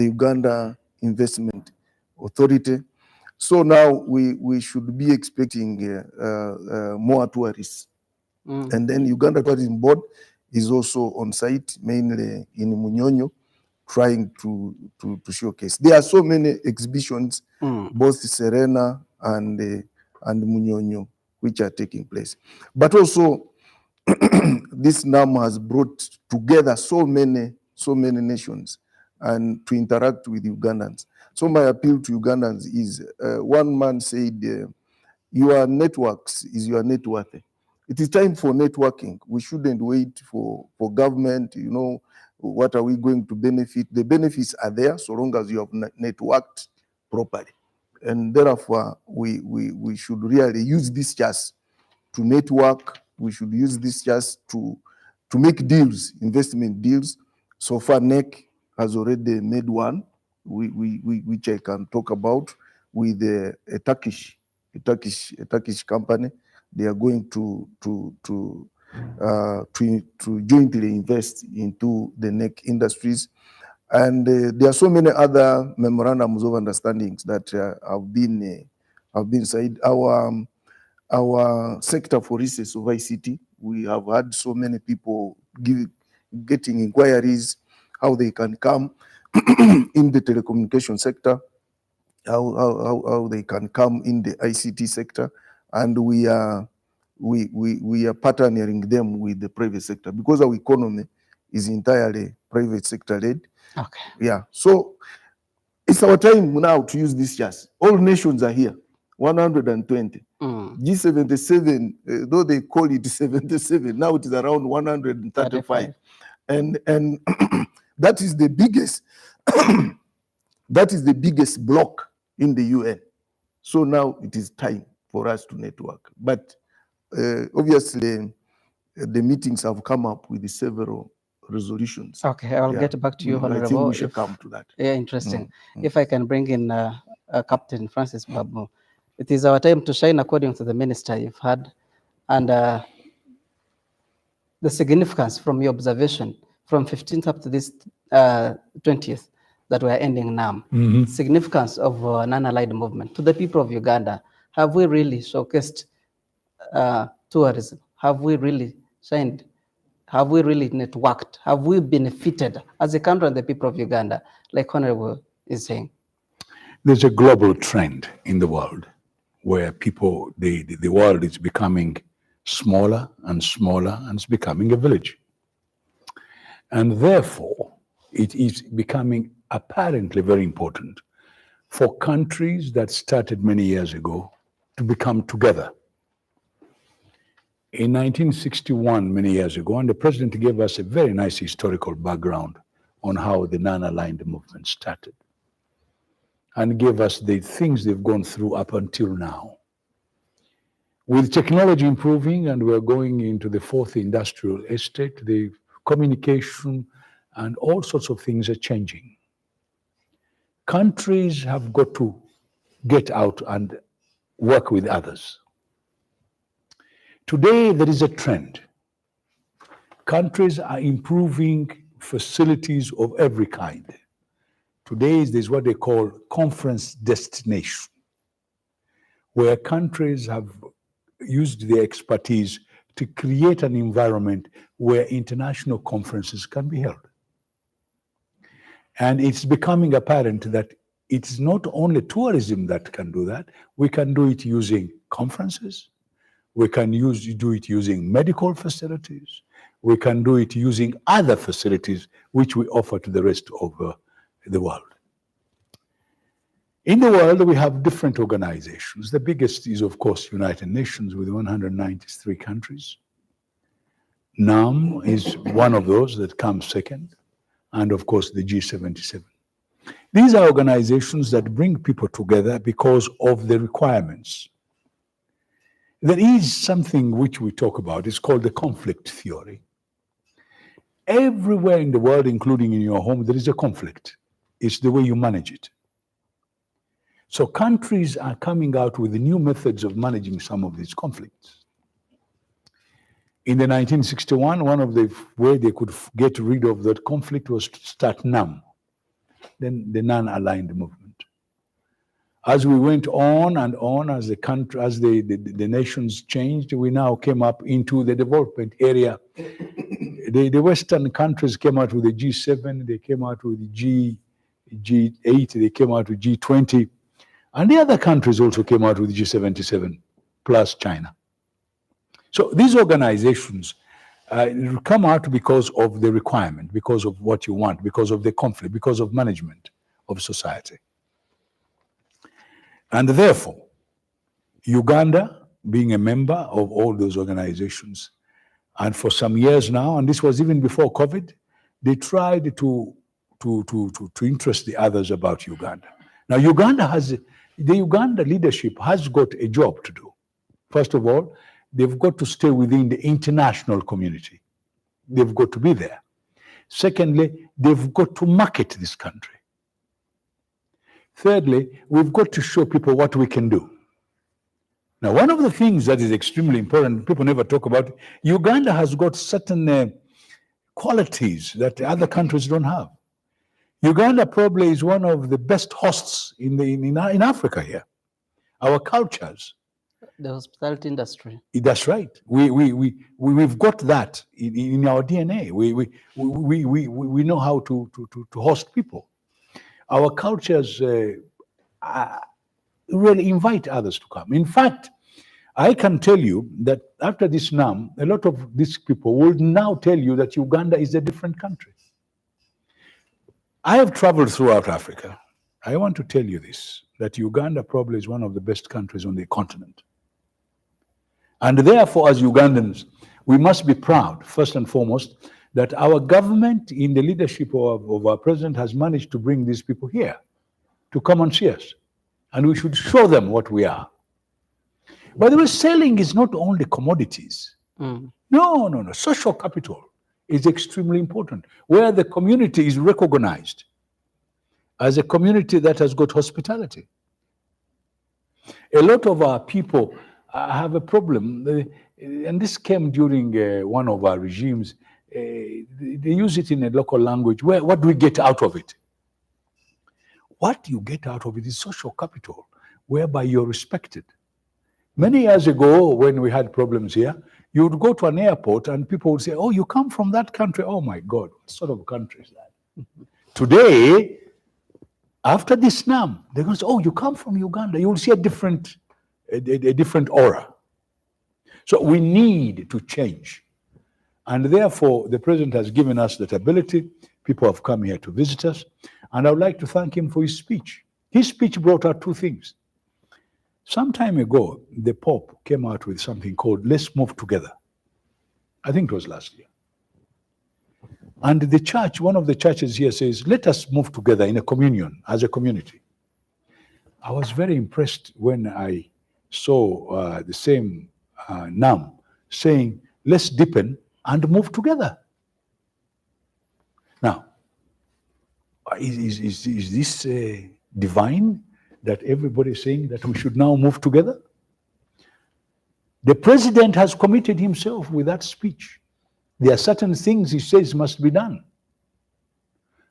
the Uganda Investment Authority. So now we should be expecting more tourists. And then Uganda Tourism Board is also on site, mainly in Munyonyo, trying to showcase. There are so many exhibitions, both Serena and Munyonyo, which are taking place. But also, this NAM has brought together so many nations and to interact with Ugandans. So my appeal to Ugandans is, one man said, your networks is your net worth. It is time for networking. We shouldn't wait for government, you know, what are we going to benefit? The benefits are there so long as you have networked properly. And therefore, we should really use this chance to network. We should use this just to make deals, investment deals. So far, NEC has already made one, which I can talk about with a Turkish company. They are going to jointly invest into the NEC industries. And there are so many other memorandums of understandings that have been signed. Our sector for research of ICT, we have had so many people getting inquiries how they can come in the telecommunication sector, how they can come in the ICT sector, and we are partnering them with the private sector because our economy is entirely private sector led. Okay. Yeah. So it's our time now to use this chance. All nations are here. 120. G77, though they call it 77, now it is around 135. And that is the biggest that is the biggest block in the UN. So now it is time for us to network. But obviously the meetings have come up with several resolutions. Okay, I'll get back to you, Honorable. I think we should come to that. Yeah, interesting. If I can bring in Captain Francis Babu. It is our time to shine according to the minister you've had, and the significance from your observation from 15th up to this 20th that we are ending now. Significance of non-aligned movement to the people of Uganda. Have we really showcased tourism? Have we really shined? Have we really networked? Have we benefited as a country and the people of Uganda, like Honorable is saying? There's a global trend in the world where people, the world is becoming smaller and smaller, and it's becoming a village. And therefore, it is becoming apparently very important for countries that started many years ago to become together. In 1961, many years ago, and the president gave us a very nice historical background on how the non-aligned movement started, and gave us the things they've gone through up until now. With technology improving and we're going into the fourth industrial estate, the communication and all sorts of things are changing. Countries have got to get out and work with others. Today, there is a trend. Countries are improving facilities of every kind. Today, there's what they call conference destination, where countries have used their expertise to create an environment where international conferences can be held. And it's becoming apparent that it's not only tourism that can do that. We can do it using conferences. We can do it using medical facilities. We can do it using other facilities which we offer to the rest of the world. In the world, we have different organizations. The biggest is, of course, United Nations with 193 countries. NAM is one of those that comes second, and of course, the G77. These are organizations that bring people together because of the requirements. There is something which we talk about, it's called the conflict theory. Everywhere in the world, including in your home, there is a conflict. It's the way you manage it. So countries are coming out with new methods of managing some of these conflicts. In the 1961, one of the way they could get rid of that conflict was to start NAM, then the non-aligned movement. As we went on and on, as the country, as the nations changed, we now came up into the development area. The Western countries came out with the G7, they came out with the G8, they came out with G20, and the other countries also came out with G77, plus China. So these organizations come out because of the requirement, because of what you want, because of the conflict, because of management of society. And therefore, Uganda, being a member of all those organizations, and for some years now, and this was even before COVID, they tried to interest the others about Uganda. Now, the Uganda leadership has got a job to do. First of all, they've got to stay within the international community. They've got to be there. Secondly, they've got to market this country. Thirdly, we've got to show people what we can do. Now, one of the things that is extremely important, people never talk about, Uganda has got certain qualities that other countries don't have. Uganda probably is one of the best hosts in Africa here. Our cultures. The hospitality industry. That's right. We've got that in our DNA. We know how to host people. Our cultures really invite others to come. In fact, I can tell you that after this NAM, a lot of these people will now tell you that Uganda is a different country. I have traveled throughout Africa. I want to tell you this, that Uganda probably is one of the best countries on the continent. And therefore, as Ugandans, we must be proud, first and foremost, that our government, in the leadership of our president, has managed to bring these people here to come and see us. And we should show them what we are. By the way, selling is not only commodities. No. Social capital is extremely important, where the community is recognized as a community that has got hospitality. A lot of our people have a problem, and this came during one of our regimes. They use it in a local language. What do we get out of it? What you get out of it is social capital, whereby you're respected. Many years ago, when we had problems here, you would go to an airport and people would say, oh, you come from that country. Oh my God, what sort of country is that? Today, after this NAM, they're going to say, oh, you come from Uganda. You will see a different aura. So we need to change. And therefore, the president has given us that ability. People have come here to visit us. And I would like to thank him for his speech. His speech brought out two things. Some time ago, the Pope came out with something called Let's Move Together. I think it was last year. And the church, one of the churches here says, let us move together in a communion, as a community. I was very impressed when I saw the same NAM saying, let's deepen and move together. Now, is this divine that everybody is saying that we should now move together? The president has committed himself with that speech. There are certain things he says must be done.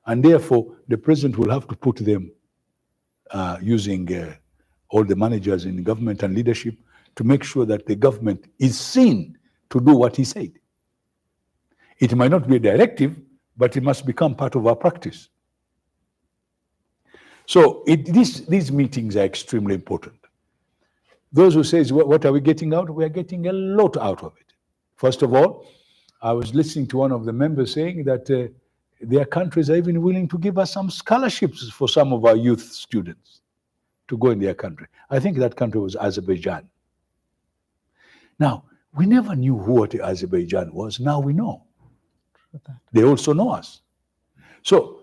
And therefore, the president will have to put them using all the managers in government and leadership to make sure that the government is seen to do what he said. It might not be a directive, but it must become part of our practice. So these meetings are extremely important. Those who say, what are we getting out? We are getting a lot out of it. First of all, I was listening to one of the members saying that their countries are even willing to give us some scholarships for some of our youth students to go in their country. I think that country was Azerbaijan. Now, we never knew what Azerbaijan was. Now we know. They also know us. So,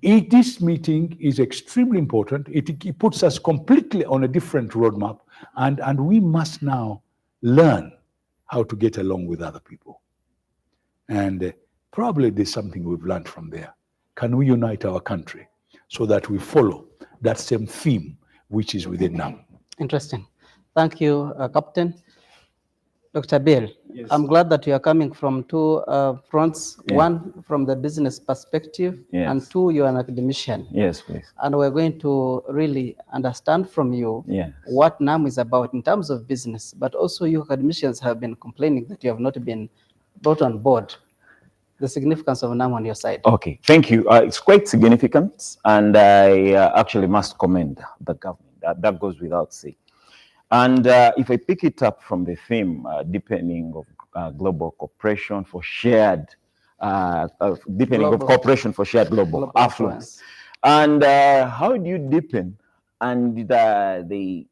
this meeting is extremely important. It puts us completely on a different roadmap, and we must now learn how to get along with other people. And probably there's something we've learned from there. Can we unite our country so that we follow that same theme which is within NAM? Interesting. Thank you, Captain. Dr. Bill, Yes. I'm glad that you are coming from two fronts. Yeah. One, from the business perspective, Yes. and two, you're an academician. Yes, please. And we're going to really understand from you Yes. what NAM is about in terms of business, but also you academicians have been complaining that you have not been brought on board. The significance of NAM on your side. Okay, thank you. It's quite significant, and I actually must commend the government. That goes without saying. And if I pick it up from the theme, deepening of global cooperation for shared, deepening of cooperation for shared global affluence. And how do you deepen? And the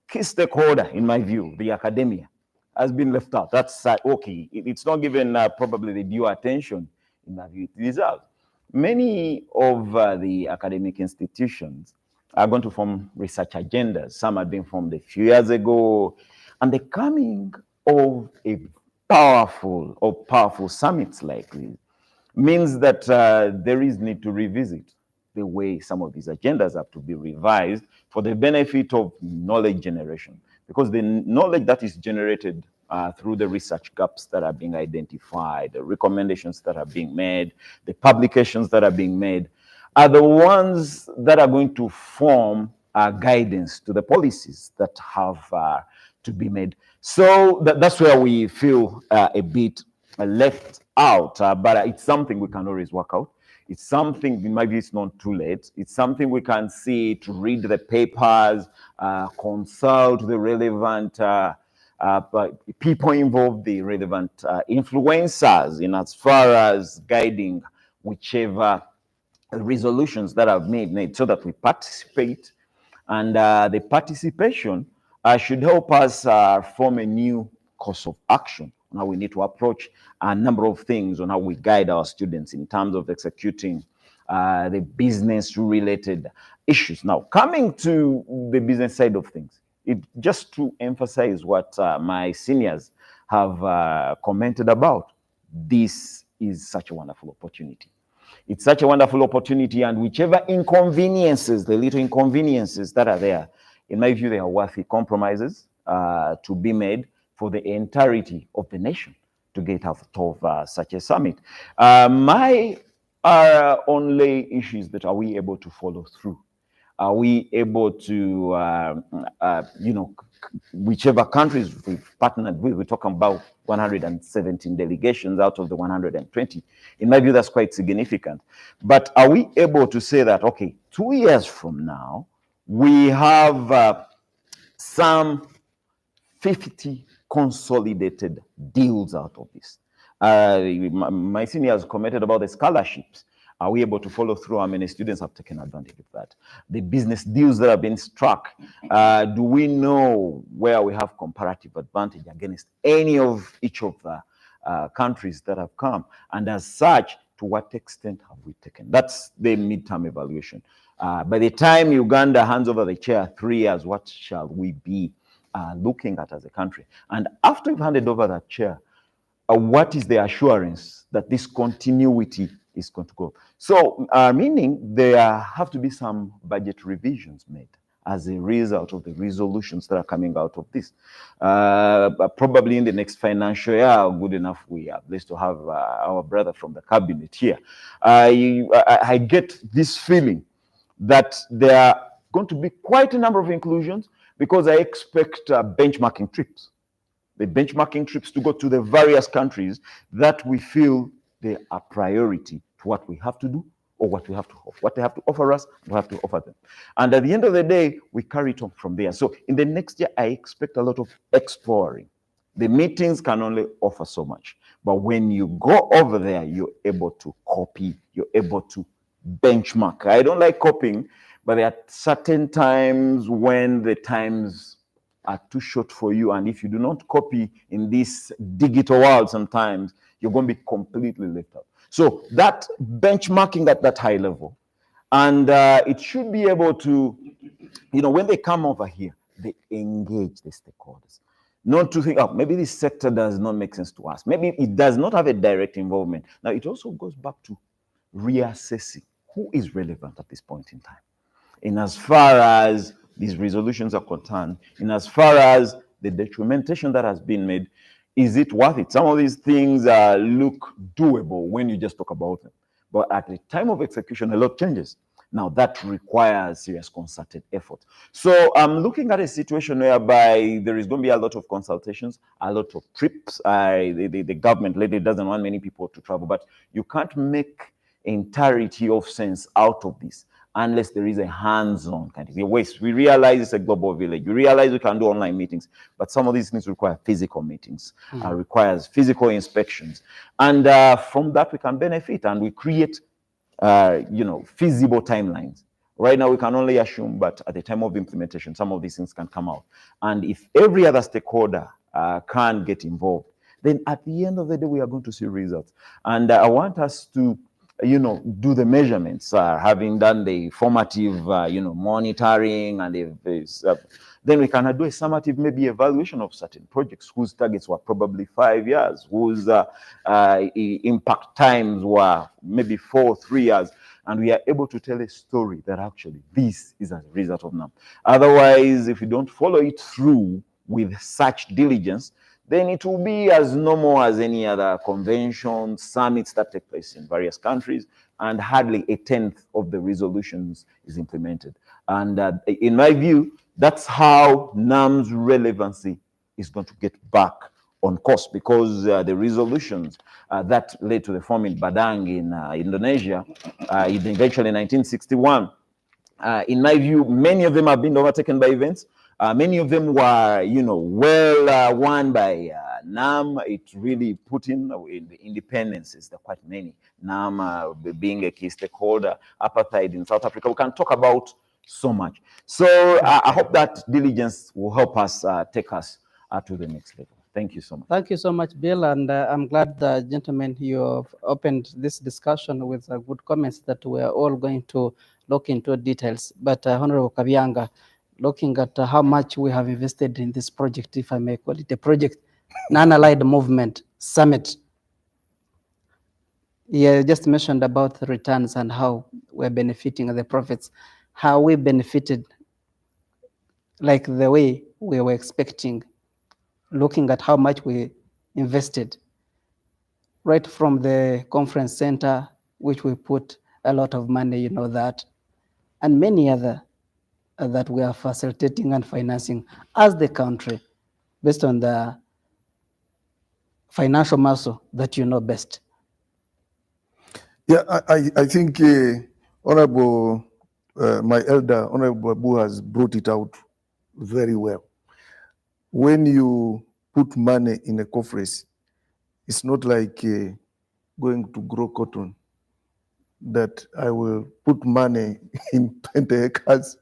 key stakeholder, in my view, the academia, has been left out. That's okay. It's not given probably the due attention in my view it deserves. Many of the academic institutions are going to form research agendas. Some have been formed a few years ago, and the coming of a powerful summits like this means that there is need to revisit the way some of these agendas have to be revised for the benefit of knowledge generation, because the knowledge that is generated through the research gaps that are being identified, the recommendations that are being made, the publications that are being made, are the ones that are going to form guidance to the policies that have to be made. So that's where we feel a bit left out, but it's something we can always work out. It's something, in my view, it's not too late. It's something we can see, to read the papers, consult the relevant people involved, the relevant influencers, in as far as guiding whichever resolutions that have made, so that we participate. And the participation should help us form a new course of action on how we need to approach a number of things, on how we guide our students in terms of executing the business-related issues. Now, coming to the business side of things, just to emphasize what my seniors have commented about, this is such a wonderful opportunity. It's such a wonderful opportunity, and whichever inconveniences, the little inconveniences that are there, in my view, they are worthy compromises to be made for the entirety of the nation to get out of such a summit. My only issue is that, are we able to follow through? Are we able to, whichever countries we've partnered with, we're talking about 117 delegations out of the 120. In my view, that's quite significant. But are we able to say that, okay, 2 years from now, we have some 50 consolidated deals out of this? My seniors commented about the scholarships. Are we able to follow through? How many students have taken advantage of that? The business deals that have been struck, do we know where we have comparative advantage against any of each of the countries that have come? And as such, to what extent have we taken? That's the midterm evaluation. By the time Uganda hands over the chair, 3 years, what shall we be looking at as a country? And after we've handed over that chair, what is the assurance that this continuity is going to go? So, meaning there have to be some budget revisions made as a result of the resolutions that are coming out of this. Probably in the next financial year, good enough, we are blessed to have our brother from the cabinet here. I get this feeling that there are going to be quite a number of inclusions, because I expect benchmarking trips. The benchmarking trips to go to the various countries that we feel they are priority to what we have to do, or what we have to offer, what they have to offer us, we have to offer them. And at the end of the day, we carry it on from there. So in the next year, I expect a lot of exploring. The meetings can only offer so much, but when you go over there, you're able to copy, you're able to benchmark. I don't like copying, but there are certain times when the times are too short for you, and if you do not copy in this digital world, sometimes you're going to be completely left out. So that benchmarking at that high level, and it should be able to, when they come over here, they engage the stakeholders. Not to think, oh, maybe this sector does not make sense to us. Maybe it does not have a direct involvement. Now, it also goes back to reassessing who is relevant at this point in time. In as far as these resolutions are concerned, in as far as the documentation that has been made, is it worth it? Some of these things look doable when you just talk about them. But at the time of execution, a lot changes. Now that requires serious concerted effort. So I'm looking at a situation whereby there is going to be a lot of consultations, a lot of trips. The government lately doesn't want many people to travel, but you can't make entirety of sense out of this unless there is a hands-on kind of ways. We realize it's a global village. We realize we can do online meetings, but some of these things require physical meetings, requires physical inspections. And from that, we can benefit and we create feasible timelines. Right now, we can only assume, but at the time of implementation, some of these things can come out. And if every other stakeholder can get involved, then at the end of the day, we are going to see results. And I want us to do the measurements, having done the formative, monitoring, and then we can do a summative, maybe evaluation of certain projects whose targets were probably 5 years, whose impact times were maybe 3 years, and we are able to tell a story that actually this is a result of NAM. Otherwise, if you don't follow it through with such diligence, then it will be as normal as any other convention, summits that take place in various countries, and hardly a tenth of the resolutions is implemented. And in my view, that's how NAM's relevancy is going to get back on course, because the resolutions that led to the form in Badang in Indonesia, eventually in 1961, in my view, many of them have been overtaken by events. Many of them were, well won by NAM. It really put in the independences. There are quite many. NAM being a key stakeholder, apartheid in South Africa. We can talk about so much. So I hope that diligence will help us take us to the next level. Thank you so much. Thank you so much, Bill. And I'm glad, gentlemen, you have opened this discussion with good comments that we are all going to look into details. But Honorable Kabianga, looking at how much we have invested in this project, if I may call it a project, Non-Aligned Movement Summit. You just mentioned about the returns and how we're benefiting the profits. How we benefited like the way we were expecting, looking at how much we invested. Right from the conference center, which we put a lot of money, that, and many other that we are facilitating and financing as the country based on the financial muscle that you know best. Yeah, I think Honorable, my elder, Honorable Abu has brought it out very well. When you put money in a conference, it's not like going to grow cotton, that I will put money in 20 acres.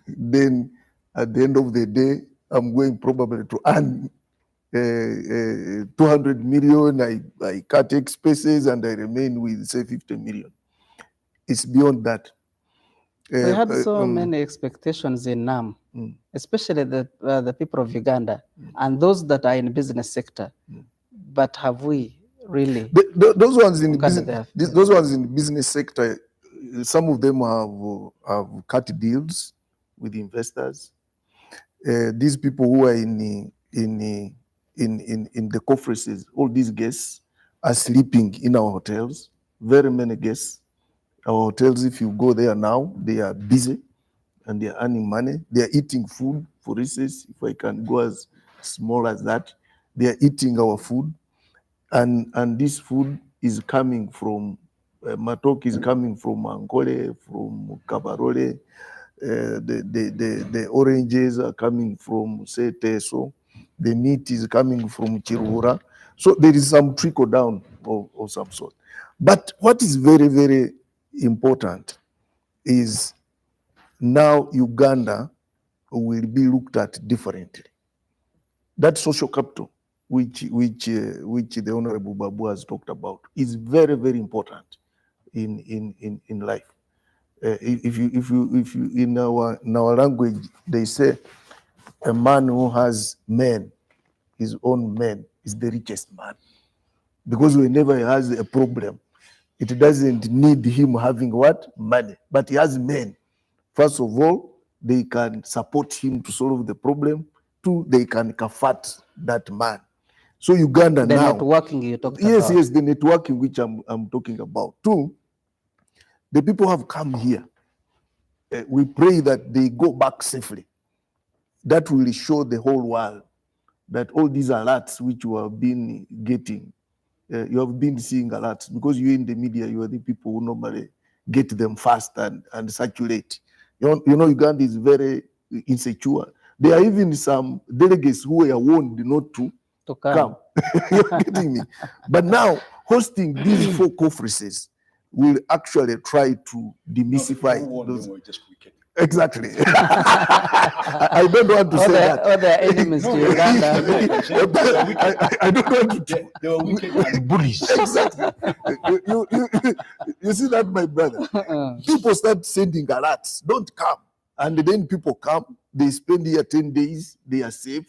Then at the end of the day, I'm going probably to earn 200 million. I cut expenses and I remain with, say, 50 million. It's beyond that. We had so many expectations in NAM, especially the people of Uganda and those that are in the business sector. But have we really? Those ones in the business sector, some of them have cut deals with investors. These people who are in the conferences, all these guests are sleeping in our hotels. Very many guests. Our hotels, if you go there now, they are busy and they are earning money. They are eating food, for instance, if I can go as small as that. They are eating our food. And this food is coming from, Matok is coming from Angole, from Kabarole. The oranges are coming from, say, Teso. The meat is coming from Chirura. So there is some trickle down of some sort. But what is very, very important is now Uganda will be looked at differently. That social capital, which the Honorable Babu has talked about, is very, very important in life. If you in our language, they say a man who has men, his own men, is the richest man, because whenever he has a problem, it doesn't need him having what? Money, but he has men. First of all, they can support him to solve the problem. Two, they can comfort that man. So Uganda The now. networking you talked Yes, about. yes, the networking which I'm talking about. Two, the people have come here. We pray that they go back safely. That will show the whole world that all these alerts which you have been getting, you have been seeing alerts because you're in the media, you are the people who normally get them fast and circulate. You know, Uganda is very insecure. There are even some delegates who were warned not to come. You're getting me? But now, hosting these 4 conferences will actually try to demystify those. Exactly. I don't want to say that. Or their enemies to Uganda. I don't want to. They were wicked and bullies. Exactly. You see that, my brother? People start sending alerts. Don't come. And then people come. They spend here 10 days. They are safe.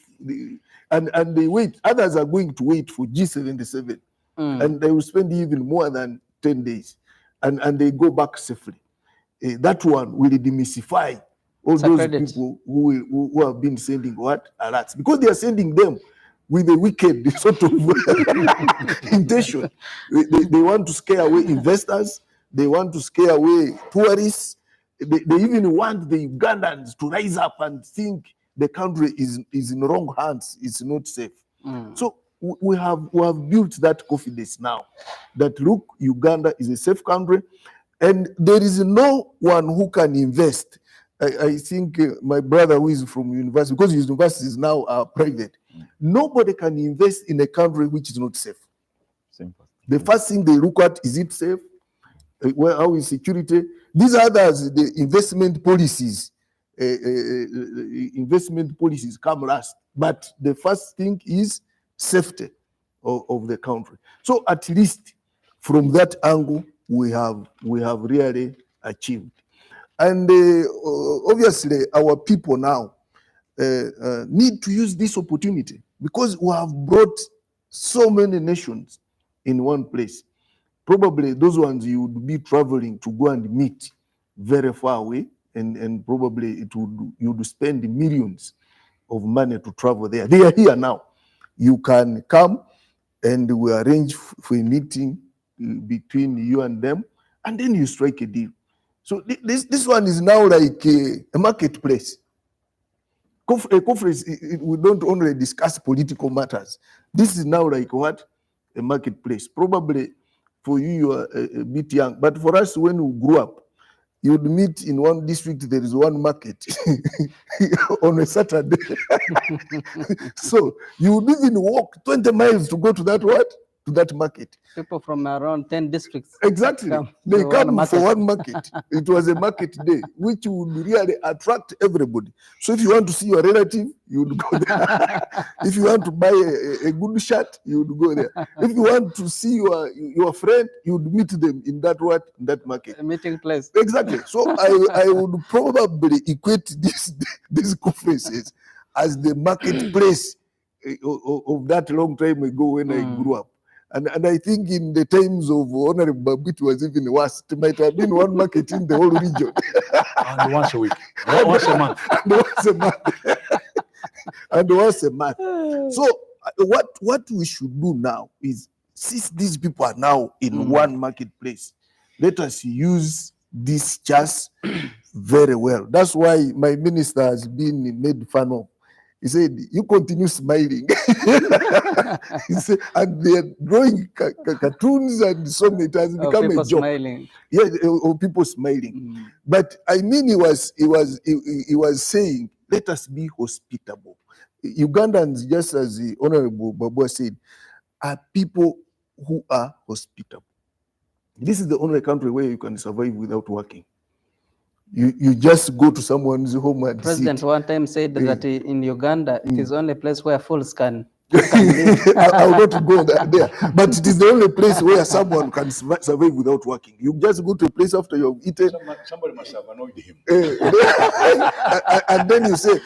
And they wait. Others are going to wait for G77. And they will spend even more than 10 days. And they go back safely. That one will demystify all those people who have been sending alerts, because they are sending them with a wicked sort of intention. They want to scare away investors. They want to scare away tourists. They even want the Ugandans to rise up and think the country is in wrong hands. It's not safe. So we have built that confidence now that look, Uganda is a safe country. And there is no one who can invest. I think my brother who is from university, because his universities now are private, nobody can invest in a country which is not safe. Simple. The first thing they look at, is it safe? How is security? These others, the investment policies come last. But the first thing is safety of the country. So at least from that angle, we have really achieved. And obviously our people now need to use this opportunity, because we have brought so many nations in one place. Probably those ones you would be traveling to go and meet very far away, and probably you would spend millions of money to travel there. They are here now. You can come and we arrange for a meeting between you and them, and then you strike a deal. So this one is now like a marketplace. A conference, we don't only discuss political matters. This is now like what? A marketplace. Probably for you are a bit young, but for us, when we grew up, you'd meet in one district, there is one market on a Saturday. So you would even walk 20 miles to go to that what? To that market. People from around 10 districts. Exactly. They come for one market. It was a market day, which would really attract everybody. So if you want to see your relative, you would go there. If you want to buy a good shirt, you would go there. If you want to see your friend, you would meet them in that what? In that market. A meeting place. Exactly. So I would probably equate these conferences as the marketplace of that long time ago when I grew up. And I think in the times of Honorable Babu, it was even worse. It might have been one market in the whole region. And once a week. Once a month. And once a month. And once a month. So what we should do now is, since these people are now in one marketplace, let us use this chance very well. That's why my minister has been made fun of. He said, you continue smiling. He said, and they're drawing cartoons, and so it has become a joke. Smiling. Yeah, or people smiling. But I mean, he was saying, let us be hospitable. Ugandans, just as the Honorable Babu said, are people who are hospitable. This is the only country where you can survive without working. You just go to someone's home and President sit. one time said that in Uganda, it is the only place where fools can live. I will not go there. But it is the only place where someone can survive without working. You just go to a place after you have eaten. Somebody must have annoyed him. And then you say,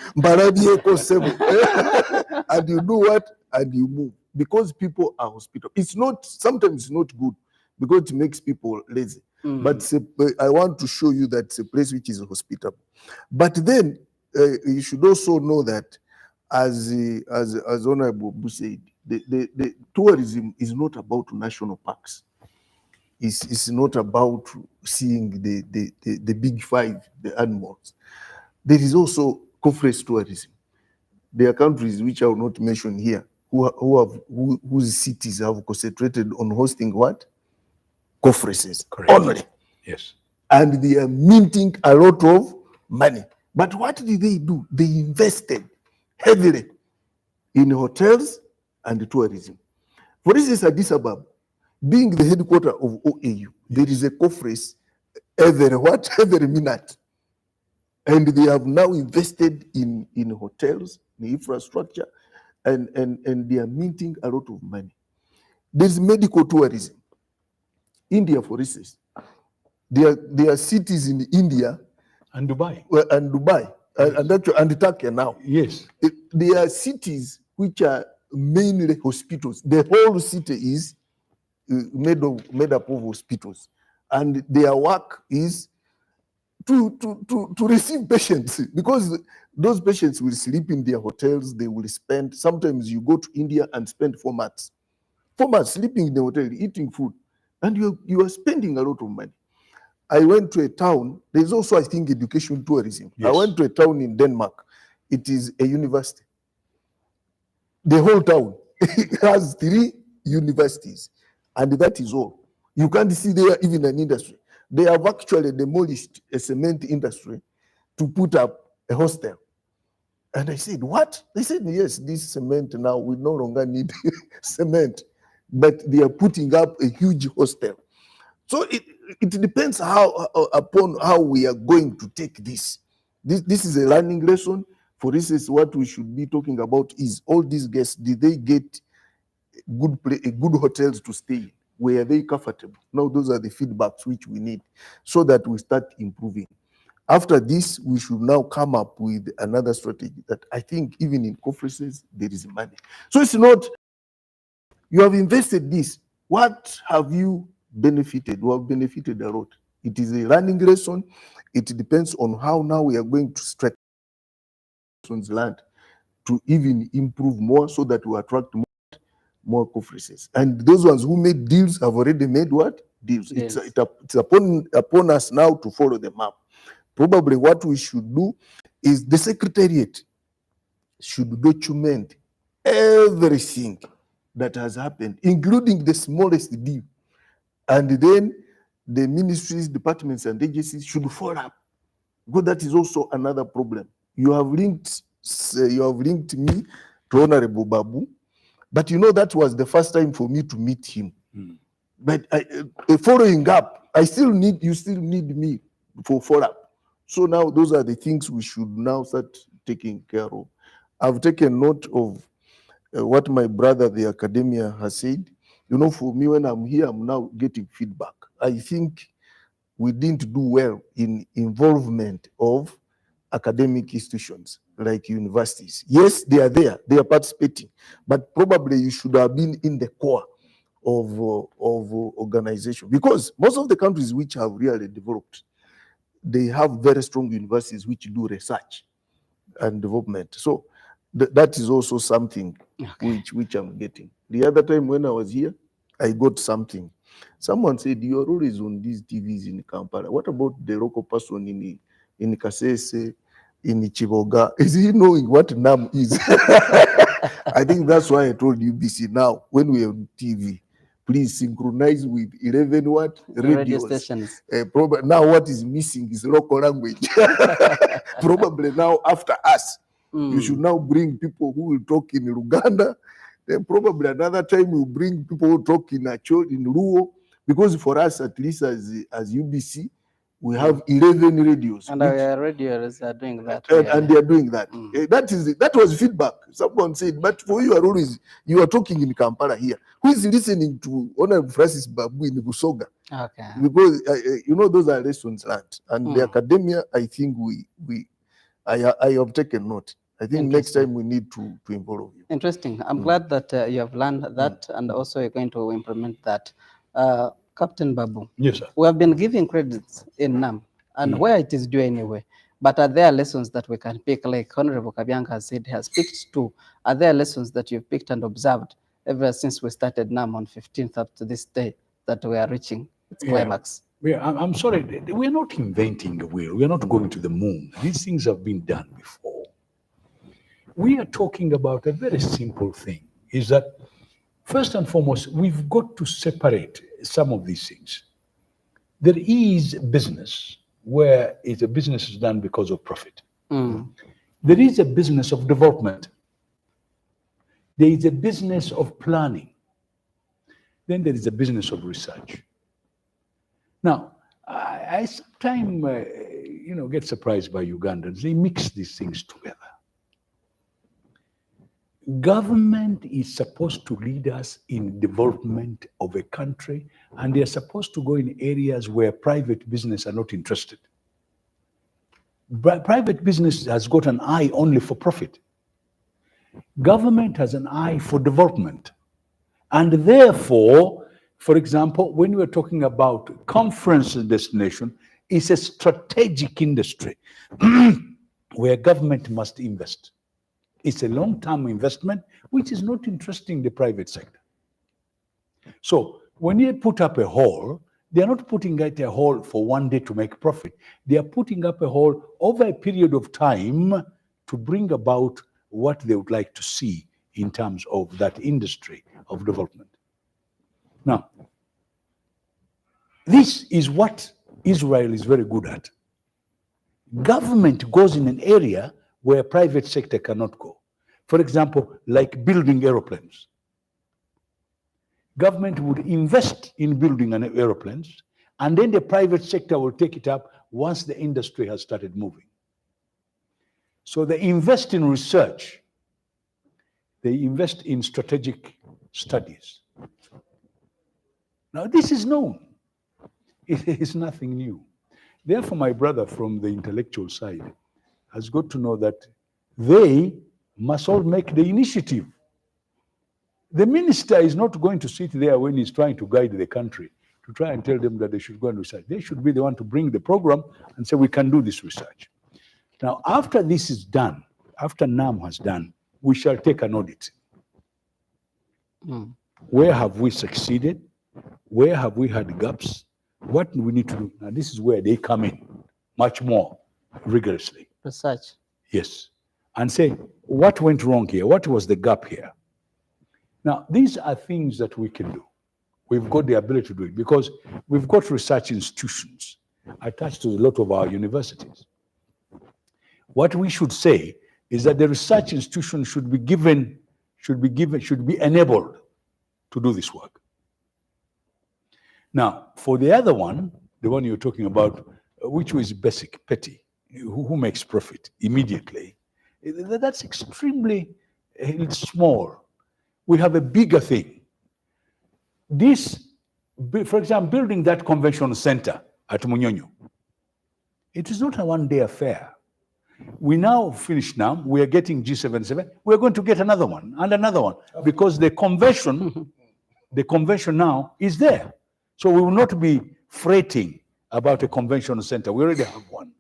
and you do what? And you move. Because people are hospitable. Sometimes it's not good, because it makes people lazy. But I want to show you that it's a place which is hospitable. But then you should also know that, as Honorable Bu said, the tourism is not about national parks. It's not about seeing the big five, the animals. There is also conference tourism. There are countries which I will not mention here whose cities have concentrated on hosting what? Conferences. Correct. Only. Yes. And they are minting a lot of money. But what did they do? They invested heavily in hotels and tourism. For instance, Addis Ababa, being the headquarters of OAU, there is a conference every minute. And they have now invested in hotels, in infrastructure, and they are minting a lot of money. There's medical tourism. India, for instance, there are cities in India And Dubai. and Dubai and Turkey now. Yes. There are cities which are mainly hospitals. The whole city is made up of hospitals, and their work is to receive patients, because those patients will sleep in their hotels. They will spend, sometimes you go to India and spend 4 months sleeping in the hotel, eating food, and you are spending a lot of money. I went to a town. There's also, I think, education tourism. Yes. I went to a town in Denmark. It is a university. The whole town has 3 universities, and that is all. You can't see there even an industry. They have actually demolished a cement industry to put up a hostel. And I said, what? They said, yes, this cement now, we no longer need cement, but they are putting up a huge hostel. So it depends upon how we are going to take this. This is a learning lesson. For instance, what we should be talking about is all these guests, did they get good hotels to stay in? Were they comfortable? Now, those are the feedbacks which we need so that we start improving. After this, we should now come up with another strategy that I think even in conferences, there is money. So it's not, you have invested this. What have you benefited? You have benefited a lot. It is a learning lesson. It depends on how now we are going to stretch land to even improve more so that we attract more conferences. And those ones who made deals have already made what? Deals. Yes. It's upon us now to follow them up. Probably what we should do is the Secretariat should document everything that has happened, including the smallest deal. And then the ministries, departments, and agencies should follow up. Because that is also another problem. You have linked me to Honorable Babu, but you know that was the first time for me to meet him. But following up, you still need me for follow-up. So now those are the things we should now start taking care of. I've taken note of what my brother, the academia, has said. You know, for me, when I'm here, I'm now getting feedback. I think we didn't do well in involvement of academic institutions like universities. Yes, they are there, they are participating, but probably you should have been in the core of organization, because most of the countries which have really developed, they have very strong universities which do research and development. So that is also something which I'm getting. The other time when I was here, I got something. Someone said, you are always on these TVs in Kampala. What about the local person in Kasese, in Chiboga? Is he knowing what NAM is? I think that's why I told UBC now, when we are on TV, please synchronize with 11 what? Radio stations. Now what is missing is local language. Probably now after us, you should now bring people who will talk in Uganda. Then probably another time we'll bring people who talk in Acho, in Luo, because for us, at least as UBC, we have 11 radios. And our radios are doing that. And they are doing that. That was feedback. Someone said, but for you are talking in Kampala here. Who is listening to Honorable Francis Babu in Busoga? Okay. Because, those are lessons learned. And the academia, I think I have taken note. I think next time we need to involve you. Interesting. I'm glad that you have learned that and also you're going to implement that. Captain Babu. Yes, sir. We have been giving credits in NAM and where it is due anyway. But are there lessons that we can pick, like Honorable Kabianga has said, has picked too? Are there lessons that you've picked and observed ever since we started NAM on 15th up to this day that we are reaching its climax. I'm sorry, we're not inventing a wheel. We're not going to the moon. These things have been done before. We are talking about a very simple thing, is that first and foremost, we've got to separate some of these things. There is business where a business is done because of profit. There is a business of development. There is a business of planning. Then there is a business of research. Now, I sometimes, get surprised by Ugandans. They mix these things together. Government is supposed to lead us in development of a country, and they are supposed to go in areas where private business are not interested. But private business has got an eye only for profit. Government has an eye for development. And therefore, for example, when we're talking about conference destination, it's a strategic industry where government must invest. It's a long-term investment, which is not interesting the private sector. So when you put up a hall, they're not putting out a hall for one day to make profit. They are putting up a hall over a period of time to bring about what they would like to see in terms of that industry of development. Now, this is what Israel is very good at. Government goes in an area where private sector cannot go. For example, like building aeroplanes. Government would invest in building aeroplanes, and then the private sector will take it up once the industry has started moving. So they invest in research. They invest in strategic studies. Now, this is known. It is nothing new. Therefore, my brother from the intellectual side has got to know that they must all make the initiative. The minister is not going to sit there when he's trying to guide the country to try and tell them that they should go and research. They should be the one to bring the program and say, we can do this research. Now, after this is done, after NAM has done, we shall take an audit. Where have we succeeded? Where have we had gaps? What do we need to do? Now, this is where they come in much more rigorously. Research. Yes. And say, what went wrong here? What was the gap here? Now, these are things that we can do. We've got the ability to do it because we've got research institutions attached to a lot of our universities. What we should say is that the research institution should be enabled to do this work. Now, for the other one, the one you're talking about, which is basic, petty, who makes profit immediately, that's extremely small. We have a bigger thing. This, for example, building that convention center at Munyonyo, it is not a one-day affair. We now finish now, we are getting G77, we're going to get another one and another one because the convention now is there. So we will not be fretting about a convention center. We already have one.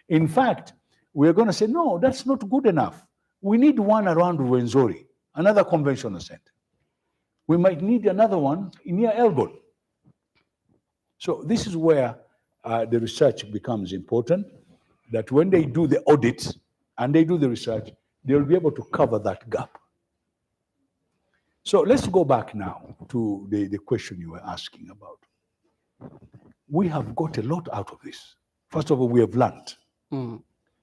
In fact, we're going to say, no, that's not good enough. We need one around Rwenzori, another convention center. We might need another one near Elgon. So this is where the research becomes important, that when they do the audit and they do the research, they'll be able to cover that gap. So let's go back now to the question you were asking about. We have got a lot out of this. First of all, we have learned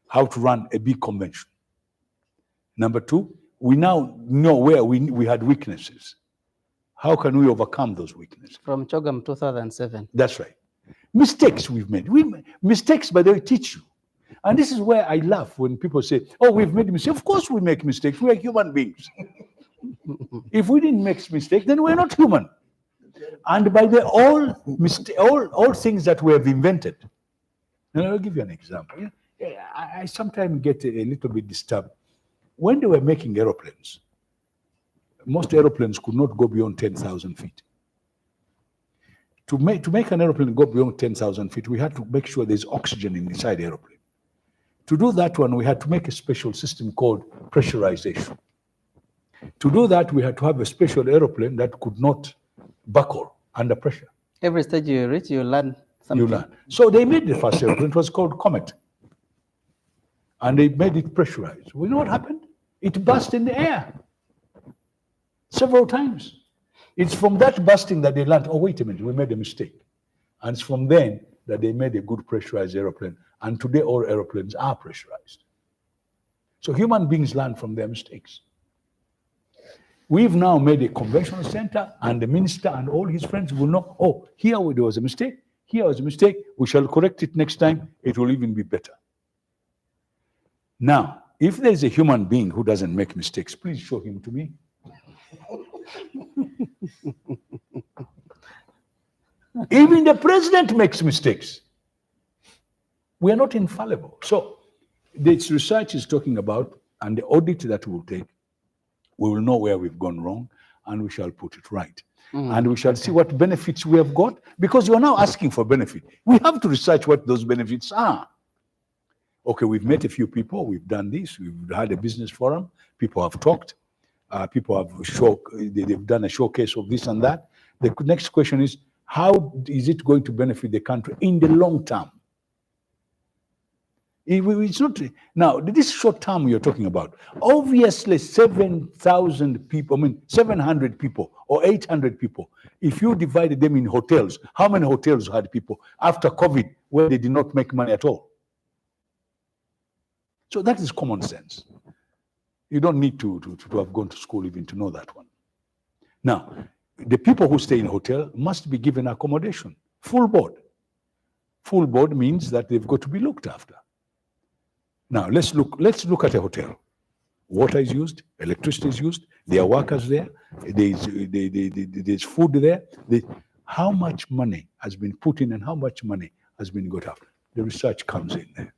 how to run a big convention. Number two, we now know where we had weaknesses. How can we overcome those weaknesses? From CHOGM 2007. That's right. Mistakes we've made. Mistakes, by the way, teach you. And this is where I laugh when people say, oh, we've made mistakes. Of course we make mistakes. We are human beings. If we didn't make mistakes, then we're not human. And by the all things that we have invented. And I'll give you an example. I sometimes get a little bit disturbed. When they were making aeroplanes, most aeroplanes could not go beyond 10,000 feet. To make an aeroplane go beyond 10,000 feet, we had to make sure there's oxygen inside the aeroplane. To do that one, we had to make a special system called pressurization. To do that, we had to have a special aeroplane that could not buckle under pressure. Every stage you reach, you learn something. You learn. So they made the first airplane. It was called Comet. And they made it pressurized. You know what happened? It burst in the air several times. It's from that bursting that they learned, oh, wait a minute, we made a mistake. And it's from then that they made a good pressurized airplane. And today all airplanes are pressurized. So human beings learn from their mistakes. We've now made a convention center, and the minister and all his friends will know, oh, here there was a mistake, here was a mistake, we shall correct it next time, it will even be better. Now, if there's a human being who doesn't make mistakes, please show him to me. Even the president makes mistakes. We are not infallible. So this research is talking about, and the audit that we'll take, we will know where we've gone wrong, and we shall put it right. And we shall see what benefits we have got, because you are now asking for benefit. We have to research what those benefits are. Okay, we've met a few people, we've done this, we've had a business forum, people have talked, people have they've done a showcase of this and that. The next question is, how is it going to benefit the country in the long term? It's not, now, this short term you're talking about, obviously 7,000 people, 700 people or 800 people, if you divided them in hotels, how many hotels had people after COVID where they did not make money at all? So that is common sense. You don't need to have gone to school even to know that one. Now, the people who stay in hotel must be given accommodation, full board. Full board means that they've got to be looked after. Now, let's look at a hotel. Water is used, electricity is used, there are workers there, there's food there. How much money has been put in and how much money has been got out? The research comes in there.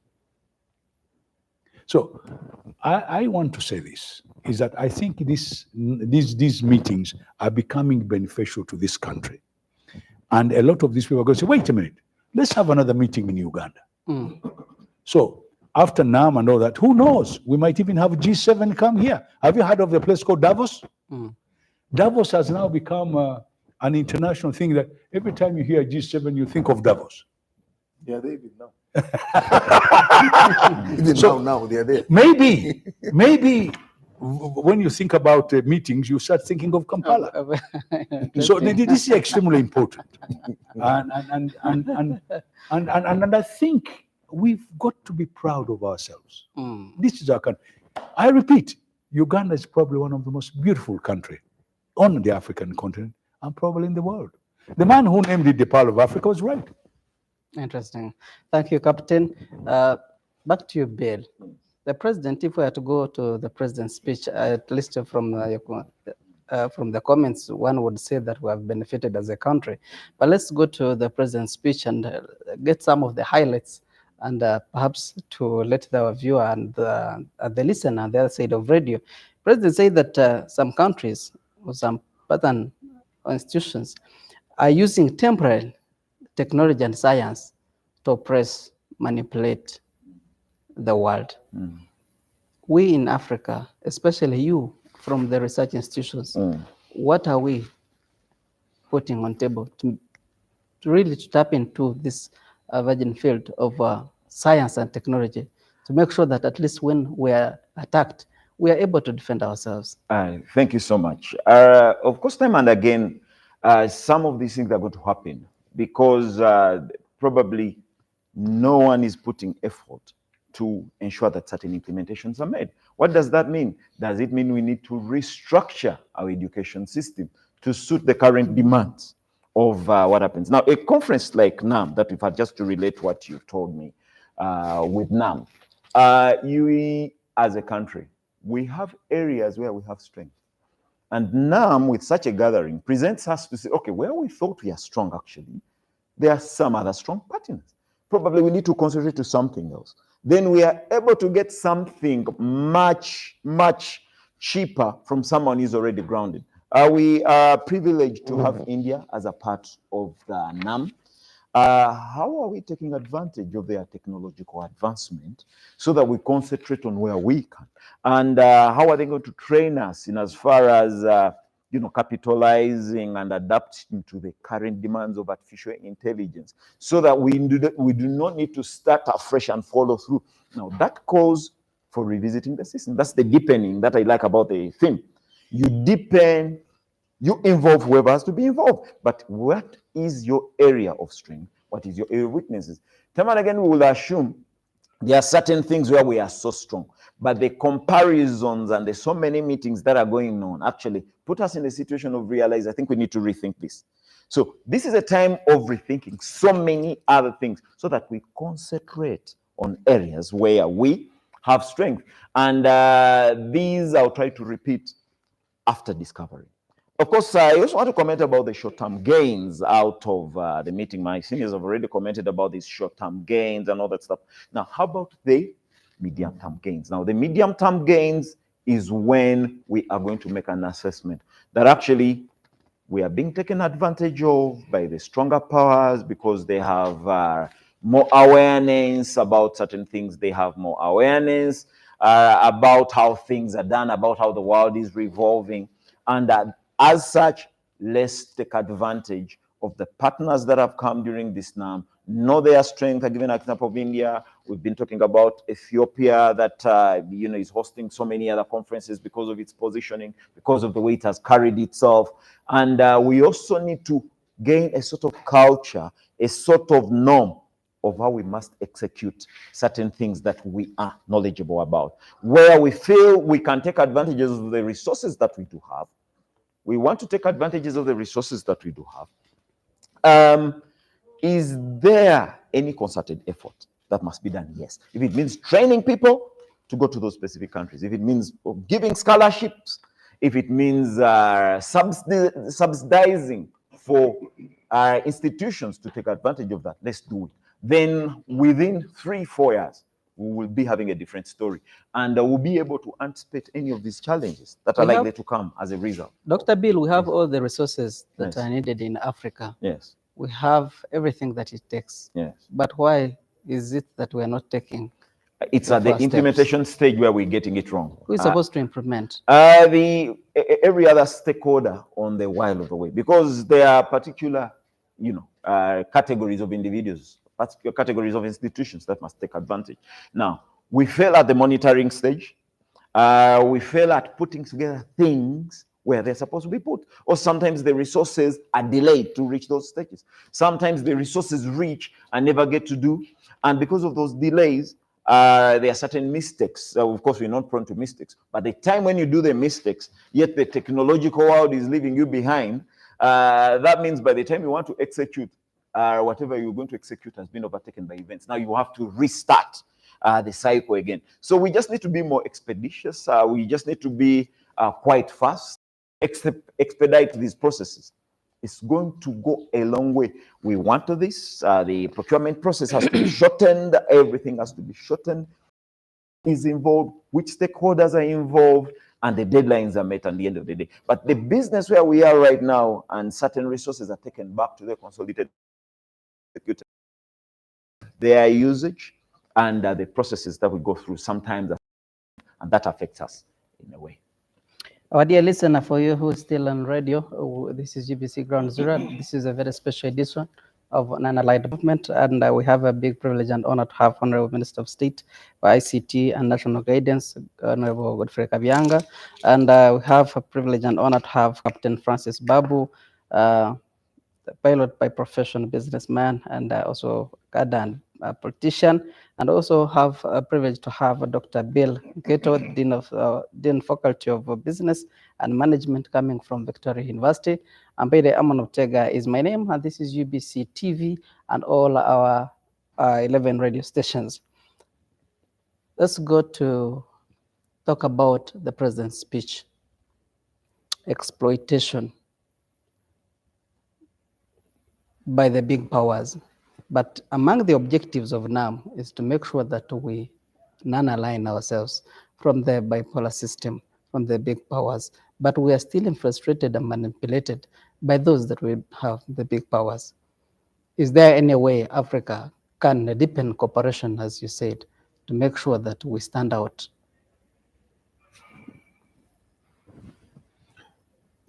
So I want to say this, is that I think these meetings are becoming beneficial to this country. And a lot of these people are going to say, wait a minute, let's have another meeting in Uganda. So after NAM and all that, who knows? We might even have G7 come here. Have you heard of the place called Davos? Davos has now become an international thing that every time you hear G7, you think of Davos. Yeah, they even now. Even So- now they are there. Maybe when you think about meetings, you start thinking of Kampala. So this is extremely important, and I think we've got to be proud of ourselves. This is our country. I repeat, Uganda is probably one of the most beautiful countries on the African continent and probably in the world. The man who named it the Pearl of Africa was right. Interesting. Thank you, Captain. Back to you, Bill. The president, if we are to go to the president's speech, at least from the comments, one would say that we have benefited as a country. But let's go to the president's speech and get some of the highlights, and perhaps to let the viewer and the listener on the other side of radio. President said that some countries or some pattern institutions are using temporary technology and science to oppress, manipulate the world. We in Africa, especially you from the research institutions, what are we putting on table to really tap into this virgin field of science and technology to make sure that at least when we are attacked, we are able to defend ourselves? Thank you so much. Of course, time and again, some of these things are going to happen because probably no one is putting effort to ensure that certain implementations are made. What does that mean? Does it mean we need to restructure our education system to suit the current demands of what happens? Now, a conference like NAM, that we've had, just to relate what you've told me with NAM, you as a country, we have areas where we have strength. And NAM, with such a gathering, presents us to say, okay, where we thought we are strong, actually, there are some other strong partners. Probably we need to concentrate to something else. Then we are able to get something much, much cheaper from someone who's already grounded. We are privileged to have India as a part of the NAM. how are we taking advantage of their technological advancement so that we concentrate on where we can? And how are they going to train us in as far as, capitalizing and adapting to the current demands of artificial intelligence so that we do not need to start afresh and follow through. Now, that calls for revisiting the system. That's the deepening that I like about the theme. You deepen, you involve whoever has to be involved. But what is your area of strength? What is your area of weaknesses? Time and again, we will assume there are certain things where we are so strong, but the comparisons and there's so many meetings that are going on actually put us in a situation of realize, I think we need to rethink this. So this is a time of rethinking so many other things so that we concentrate on areas where we have strength. And these I'll try to repeat after discovery. Of course, I also want to comment about the short-term gains out of the meeting. My seniors have already commented about these short-term gains and all that stuff. Now, how about the medium-term gains? Now, the medium-term gains is when we are going to make an assessment that actually we are being taken advantage of by the stronger powers because they have more awareness about certain things. They have more awareness about how things are done, about how the world is revolving. And as such, let's take advantage of the partners that have come during this NAM, know their strength. I give an example of India. We've been talking about Ethiopia that is hosting so many other conferences because of its positioning, because of the way it has carried itself. And we also need to gain a sort of culture, a sort of norm of how we must execute certain things that we are knowledgeable about. Where we feel we can take advantages of the resources that we do have, we want to take advantages of the resources that we do have. Is there any concerted effort that must be done? Yes. If it means training people to go to those specific countries, if it means giving scholarships, if it means subsidizing for institutions to take advantage of that, let's do it. Then within 3-4 years, we will be having a different story. And we'll be able to anticipate any of these challenges that are likely to come as a result. Dr. Bill, we have all the resources that are needed in Africa. Yes. We have everything that it takes. Yes. But why is it that we are not taking? It's at the implementation stage where we're getting it wrong. Who is supposed to implement? Every other stakeholder on the while of the way, because there are particular, categories of individuals, particular categories of institutions that must take advantage. Now, we fail at the monitoring stage. We fail at putting together things where they're supposed to be put. Or sometimes the resources are delayed to reach those stages. Sometimes the resources reach and never get to do. And because of those delays, there are certain mistakes. Of course, we're not prone to mistakes. But the time when you do the mistakes, yet the technological world is leaving you behind, that means by the time you want to execute, whatever you're going to execute has been overtaken by events. Now you have to restart the cycle again. So we just need to be more expeditious. We just need to be quite fast, expedite these processes. It's going to go a long way. We want this. The procurement process has to be shortened. Everything has to be shortened. Is involved, which stakeholders are involved, and the deadlines are met at the end of the day. But the business where we are right now, and certain resources are taken back to the consolidated, their usage, and the processes that we go through sometimes, and that affects us in a way. Our dear listener, for you who is still on radio, this is GBC Ground Zero. This is a very special edition of Nana Light Development, and we have a big privilege and honor to have Honorable Minister of State for ICT and National Guidance, Honorable Godfrey Kabianga, and we have a privilege and honor to have Captain Francis Babu, pilot by profession, businessman, and also Gadan, a politician, and also have a privilege to have Dr. Bill Geto, Dean Faculty of Business and Management, coming from Victoria University. Ambede Amanotega is my name, and this is UBC TV and all our 11 radio stations. Let's go to talk about the president's speech. Exploitation by the big powers. But among the objectives of NAM is to make sure that we non-align ourselves from the bipolar system, from the big powers. But we are still frustrated and manipulated by those that we have, the big powers. Is there any way Africa can deepen cooperation, as you said, to make sure that we stand out?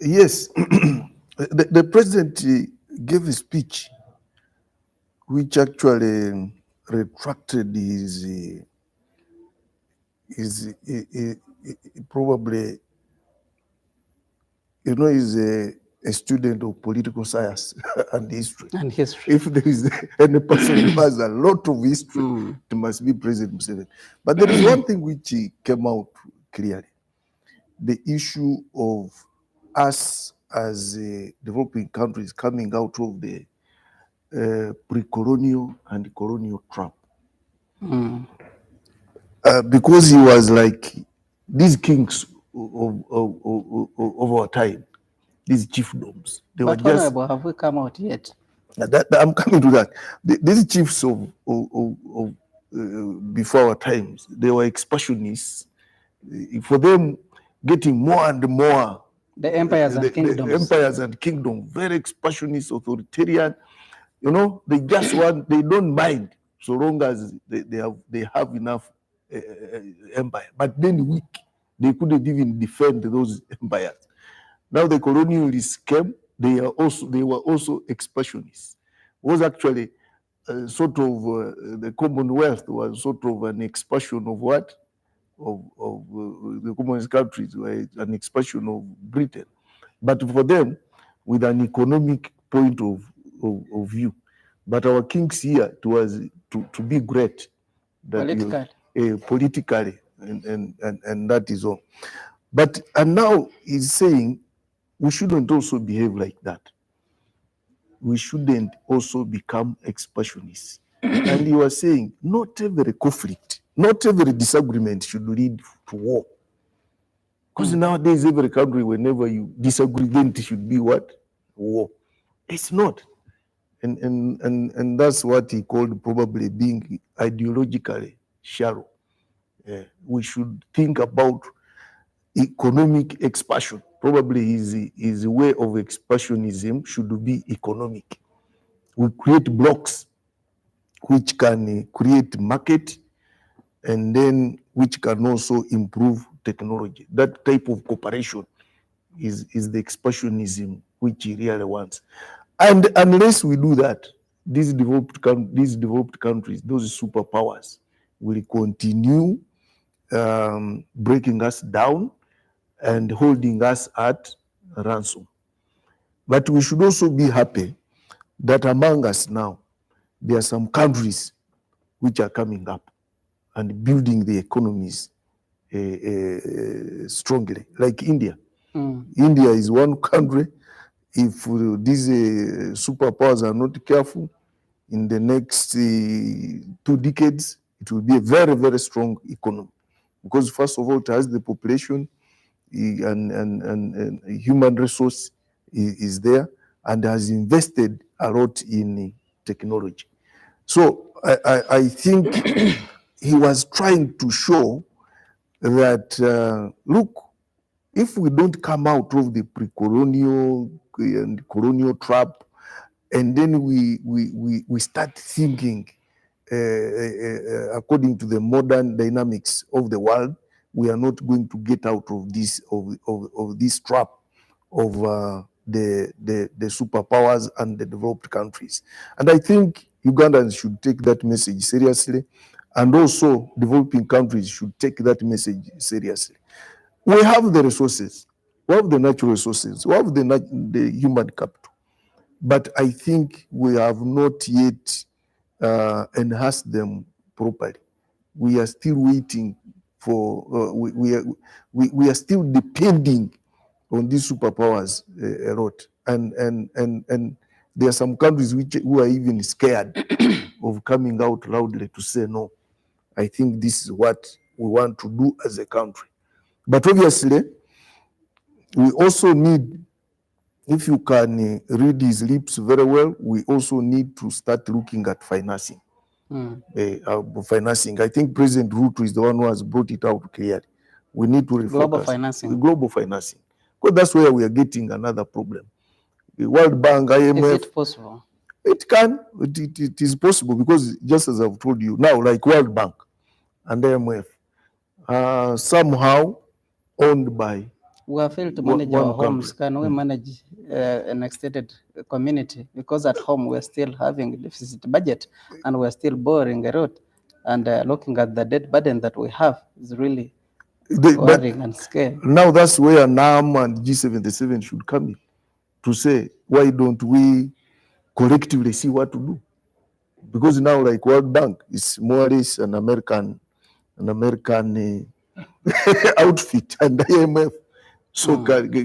Yes, the president gave a speech which actually retracted his probably, he's a student of political science and history. And history. If there is any person who has a lot of history, it must be President Museveni. But there is one thing which came out clearly: the issue of us as developing countries coming out of the pre-colonial and colonial trap. Because he was like these kings of our time, these chiefdoms. They But were just, Honorable, have we come out yet? I'm coming to that. These chiefs of before our times, they were expansionists. For them, getting more and more. The empires and kingdoms. The empires and kingdoms, very expansionist, authoritarian. They just want, they don't mind so long as they have enough empire. But then weak, they couldn't even defend those empires. Now the colonialists came, they were also expansionists. It was actually sort of the Commonwealth was sort of an expansion of what? Of the Commonwealth countries, were an expansion of Britain. But for them, with an economic point of view. But our kings here, it was to be great. Politically, and that is all. And now he's saying we shouldn't also behave like that. We shouldn't also become expansionists. And he was saying not every conflict, not every disagreement should lead to war. Because nowadays, every country, whenever you disagree, then it should be what? War. It's not. And that's what he called probably being ideologically shallow. We should think about economic expansion. Probably his way of expansionism should be economic. We create blocks which can create market and then which can also improve technology. That type of cooperation is the expansionism which he really wants. And unless we do that, these developed countries, those superpowers, will continue breaking us down and holding us at ransom. But we should also be happy that among us now, there are some countries which are coming up and building the economies strongly, like India. India is one country. If these superpowers are not careful, in the next 2 decades, it will be a very, very strong economy. Because first of all, it has the population and human resource is there and has invested a lot in technology. So I think he was trying to show that, look, if we don't come out of the pre-colonial and colonial trap, and then we start thinking according to the modern dynamics of the world, we are not going to get out of this trap of the superpowers and the developed countries. And I think Ugandans should take that message seriously, and also developing countries should take that message seriously. We have the resources, we have the natural resources, we have the human capital, but I think we have not yet enhanced them properly. We are still waiting for, we are still depending on these superpowers a lot. And there are some countries who are even scared of coming out loudly to say, no, I think this is what we want to do as a country. But obviously, we also need, if you can read his lips very well, we also need to start looking at financing. Financing. I think President Ruto is the one who has brought it out clearly. We need to refocus. Global financing. Global financing. Because that's where we are getting another problem. The World Bank, IMF. Is it possible? It can, it is possible, because just as I've told you now, like World Bank and IMF, somehow owned by. We have failed to manage one our homes. country. Can we manage an extended community? Because at home we're still having a deficit budget and we're still borrowing a lot. And looking at the debt burden that we have is really But worrying and scary. now that's where NAM and G77 should come in, to say, why don't we collectively see what to do? Because now, like World Bank is more or less an American outfit, and IMF. So,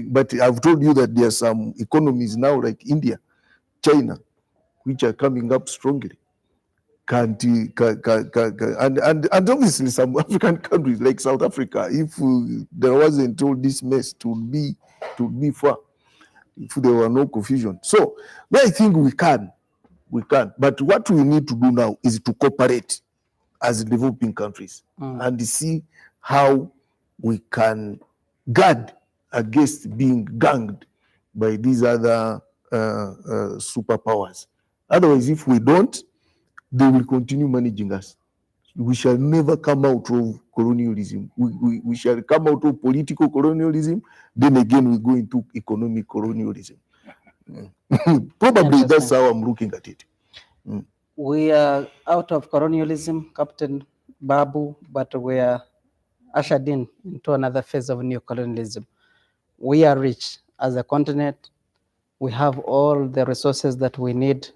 but I've told you that there are some economies now, like India, China, which are coming up strongly. And obviously some African countries like South Africa, if there wasn't all this mess, it would be far if there were no confusion. So I think we can. But what we need to do now is to cooperate as developing countries and see how we can guard against being ganged by these other superpowers. Otherwise, if we don't, they will continue managing us. We shall never come out of colonialism. We shall come out of political colonialism, then again we go into economic colonialism. Probably that's how I'm looking at it. We are out of colonialism, Captain Babu, but we are ushered into another phase of neo-colonialism. We are rich as a continent. We have all the resources that we need,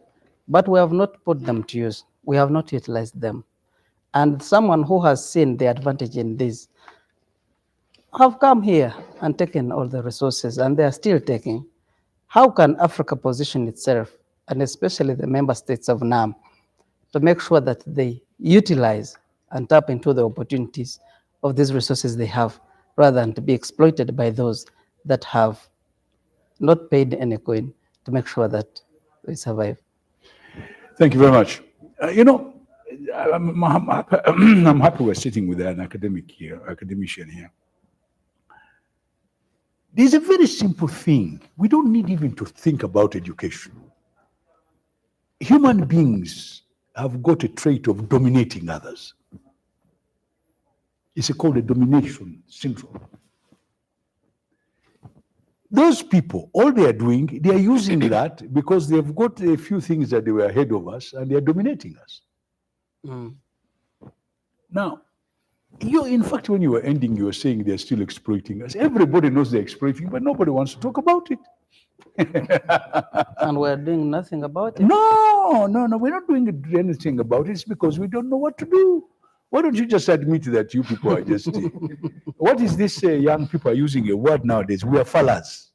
but we have not put them to use. We have not utilized them. And someone who has seen the advantage in this have come here and taken all the resources, and they are still taking. How can Africa position itself, and especially the member states of NAM, to make sure that they utilize and tap into the opportunities of these resources they have, rather than to be exploited by those that have not paid any coin to make sure that we survive? Thank you very much. I'm happy we're sitting with an academician here. There's a very simple thing. We don't need even to think about education. Human beings have got a trait of dominating others. It's called a domination syndrome. Those people, all they are doing, they are using that because they've got a few things that they were ahead of us and they are dominating us. Now, in fact, when you were ending, you were saying they're still exploiting us. Everybody knows they're exploiting, but nobody wants to talk about it. And we're doing nothing about it? No, we're not doing anything about it. It's because we don't know what to do. Why don't you just admit that you people are just... What is this young people are using a word nowadays? We are falas.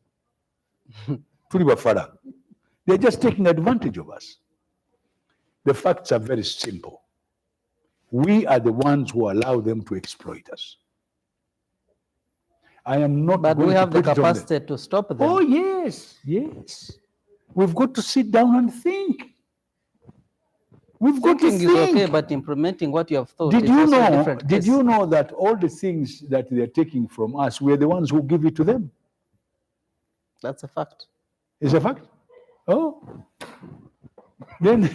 They're just taking advantage of us. The facts are very simple. We are the ones who allow them to exploit us. I am not. But we have the capacity to stop them. Oh, yes. We've got to sit down and think. We've got to think. Thinking is okay, but implementing what you have thought Did is you also a know? different Did case. you know that all the things that they're taking from us, we're the ones who give it to them? That's a fact. It's a fact. Oh, then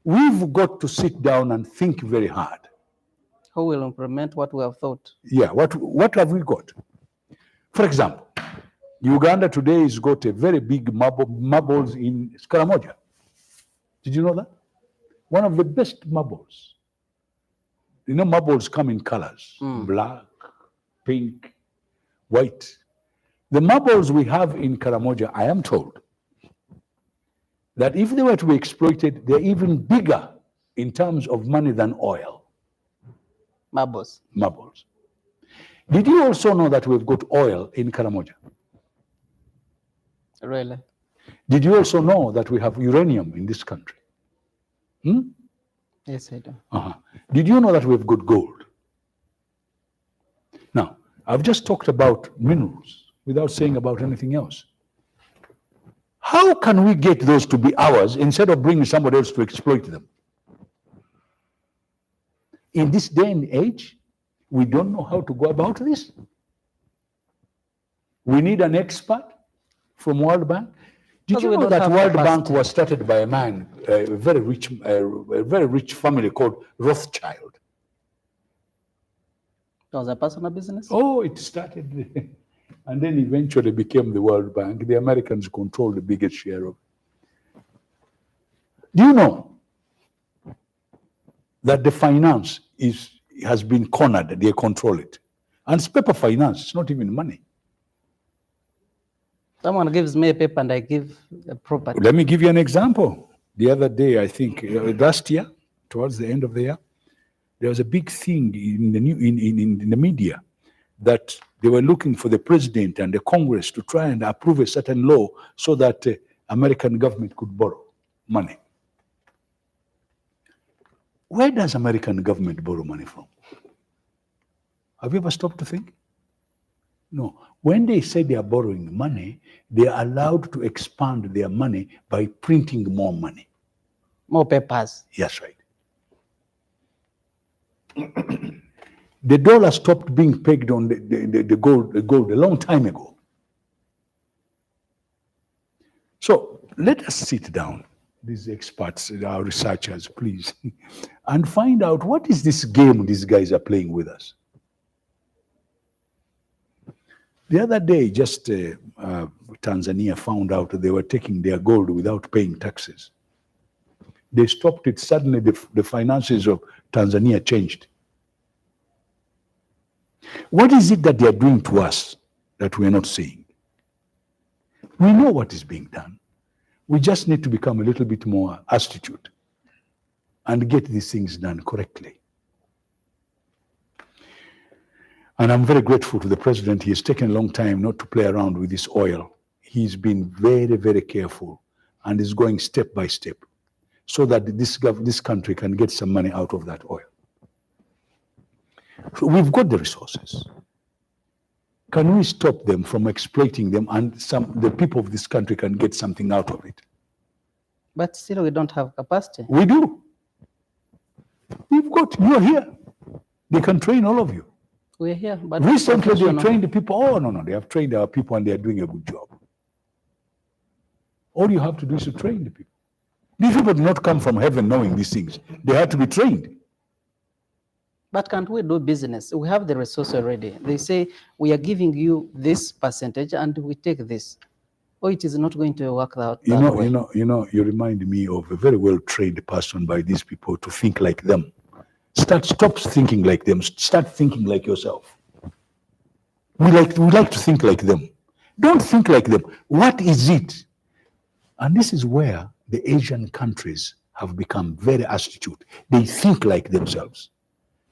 we've got to sit down and think very hard. Who will implement what we have thought? Yeah, what have we got? For example, Uganda today has got a very big marbles in Scaramoja. Did you know that? One of the best marbles. You know, marbles come in colors, black, pink, white. The marbles we have in Karamoja, I am told, that if they were to be exploited, they're even bigger in terms of money than oil. Marbles. Did you also know that we've got oil in Karamoja? Really? Did you also know that we have uranium in this country? Yes, I do. Did you know that we've got gold? Now, I've just talked about minerals without saying about anything else. How can we get those to be ours instead of bringing somebody else to exploit them? In this day and age, we don't know how to go about this. We need an expert from World Bank. Did Because you we know don't that have World Bank capacity. was started by a man, a very rich family called Rothschild? It was a personal business. Oh, it started, and then eventually became the World Bank. The Americans control the biggest share of it. Do you know that the finance has been cornered? They control it, and it's paper finance. It's not even money. Someone gives me a paper and I give a property. Let me give you an example. The other day, I think last year, towards the end of the year, there was a big thing in the media that they were looking for the president and the Congress to try and approve a certain law so that American government could borrow money. Where does American government borrow money from? Have you ever stopped to think? No. When they say they are borrowing money, they are allowed to expand their money by printing more money. More papers. Yes, right. The dollar stopped being pegged on the gold a long time ago. So let us sit down, these experts, our researchers, please, and find out what is this game these guys are playing with us. The other day, just Tanzania found out that they were taking their gold without paying taxes. They stopped it. Suddenly, the finances of Tanzania changed. What is it that they are doing to us that we are not seeing? We know what is being done. We just need to become a little bit more astute and get these things done correctly. And I'm very grateful to the president. He has taken a long time not to play around with this oil. He's been very, very careful and is going step by step so that this country can get some money out of that oil. So we've got the resources. Can we stop them from exploiting them and the people of this country can get something out of it? But still we don't have capacity. We do. You're here. They can train all of you. We're here. But recently they trained the people. Oh, no, they have trained our people and they are doing a good job. All you have to do is to train the people. These people do not come from heaven knowing these things. They have to be trained. But can't we do business? We have the resource already. They say, we are giving you this percentage and we take this. Or it is not going to work out that way. You remind me of a very well-trained person by these people to think like them. Stop thinking like them. Start thinking like yourself. We like to think like them. Don't think like them. What is it? And this is where the Asian countries have become very astute. They think like themselves,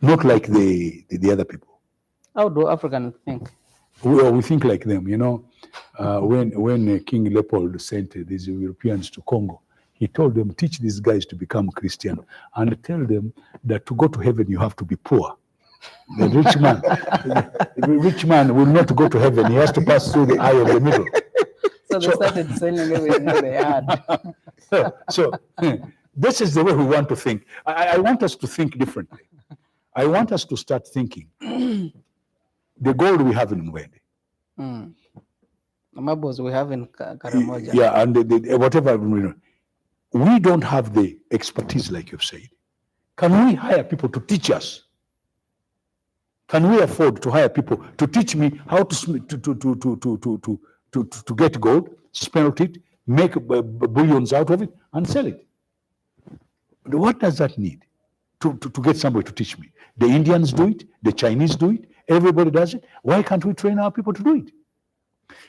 not like the other people. How do Africans think? We think like them. When King Leopold sent these Europeans to Congo, he told them, teach these guys to become Christian and tell them that to go to heaven, you have to be poor. The rich man will not go to heaven. He has to pass through the eye of the middle. So they started selling everything they had. So this is the way we want to think. I want us to think differently. I want us to start thinking. The gold we have in Mwende. The marbles we have in Karamoja. Yeah, and whatever. We don't have the expertise like you've said. Can we hire people to teach us? Can we afford to hire people to teach me how to get gold, smelt it, make bullions out of it, and sell it? What does that need to get somebody to teach me? The Indians do it, the Chinese do it, everybody does it. Why can't we train our people to do it?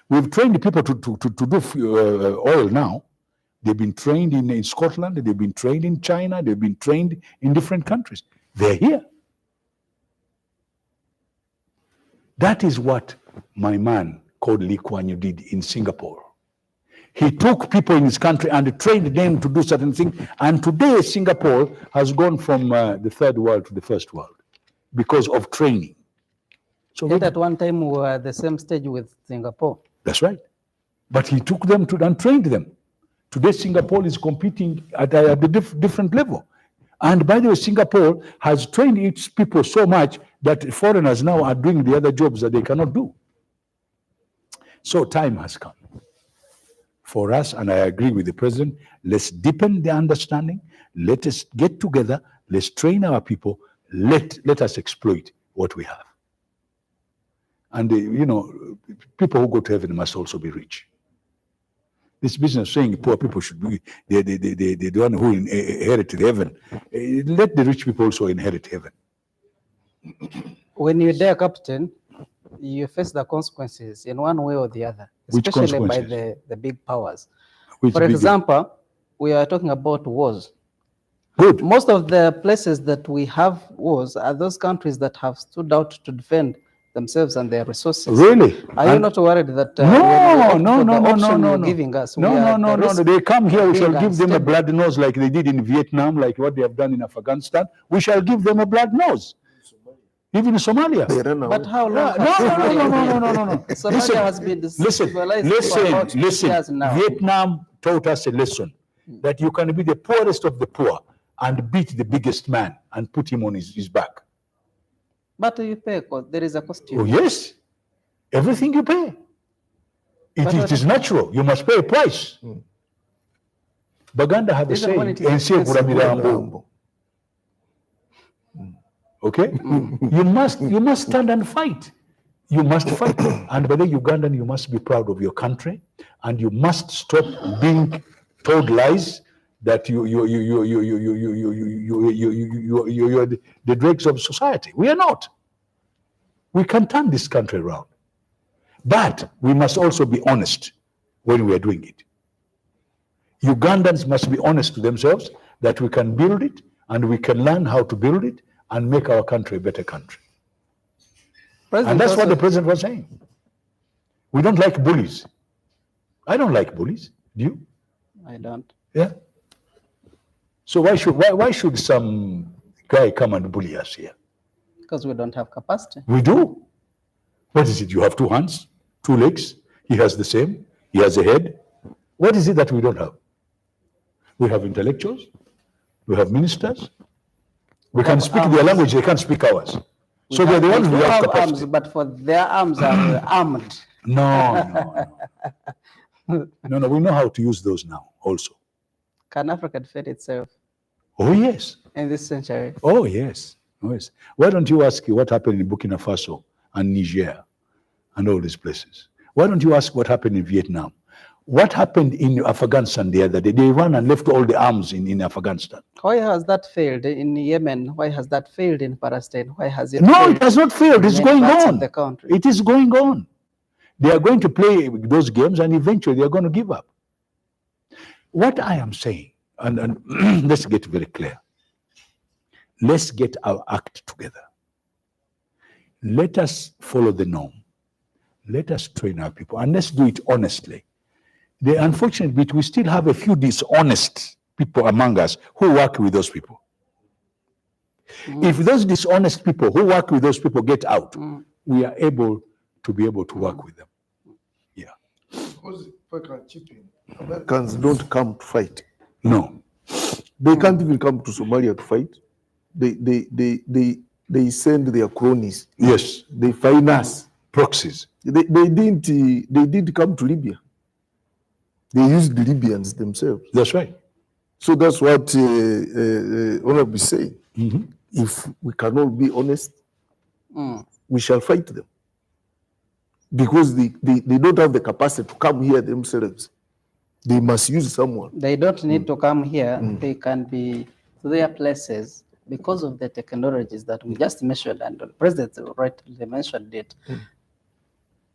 We've trained the people to do oil now. They've been trained in Scotland, they've been trained in China, they've been trained in different countries. They're here. That is what my man called Lee Kuan Yew did in Singapore. He took people in his country and trained them to do certain things. And today Singapore has gone from the third world to the first world because of training. So Yet at one time we were at the same stage with Singapore. That's right. But he took them and trained them. Today, Singapore is competing at a different level. And by the way, Singapore has trained its people so much that foreigners now are doing the other jobs that they cannot do. So time has come for us, and I agree with the president, let's deepen the understanding. Let us get together. Let's train our people. Let us exploit what we have. And, people who go to heaven must also be rich. This business saying poor people should be the one who inherited heaven. Let the rich people also inherit heaven. When you're there, Captain, you face the consequences in one way or the other, especially by the big powers. For example, we are talking about wars. Good. Most of the places that we have wars are those countries that have stood out to defend themselves and their resources. Really? Are you not worried that no, giving us? No. They come here, we shall give them a blood nose like they did in Vietnam, like what they have done in Afghanistan. We shall give them a blood nose. Even in Somalia. But how long? No. Somalia has been civilized Listen. Vietnam taught us a lesson that you can be the poorest of the poor and beat the biggest man and put him on his back. But you pay, because there is a cost. Oh, yes. Everything you pay. It is natural. You must pay a price. Baganda have a saying, okay? You must stand and fight. You must fight. And by the Ugandan, you must be proud of your country, and you must stop being told lies that you're the dregs of society. We are not. We can turn this country around. But we must also be honest when we are doing it. Ugandans must be honest to themselves that we can build it, and we can learn how to build it and make our country a better country. And that's what the president was saying. We don't like bullies. I don't like bullies. Do you? I don't. Yeah. So why should some guy come and bully us here? Because we don't have capacity. We do. What is it? You have 2 hands, 2 legs. He has the same. He has a head. What is it that we don't have? We have intellectuals. We have ministers. We can speak their language. They can't speak ours. So they're the ones who have capacity. Arms, but for their arms are armed. No. We know how to use those now also. Can Africa defend itself? Oh, yes. In this century? Oh, yes. Why don't you ask what happened in Burkina Faso and Niger and all these places? Why don't you ask what happened in Vietnam? What happened in Afghanistan the other day? They ran and left all the arms in Afghanistan. Why has that failed in Yemen? Why has that failed in Palestine? Why has it No, failed? it has not failed. It's going on. The country? It is going on. They are going to play those games, and eventually they are going to give up. What I am saying, and let's get very clear. Let's get our act together. Let us follow the norm. Let us train our people, and let's do it honestly. The unfortunate bit, we still have a few dishonest people among us who work with those people. If those dishonest people who work with those people get out, we are able to work with them. Yeah. Because if I can chip in, Americans don't come to fight. No. They can't even come to Somalia to fight. They send their cronies. Yes. They finance. Proxies. They didn't come to Libya. They used the Libyans themselves. That's right. So that's what Honorable is saying. If we can all be honest, we shall fight them. Because they don't have the capacity to come here themselves. They must use someone. They don't need to come here. They can be to their places because of the technologies that we just mentioned, and the President rightly mentioned it.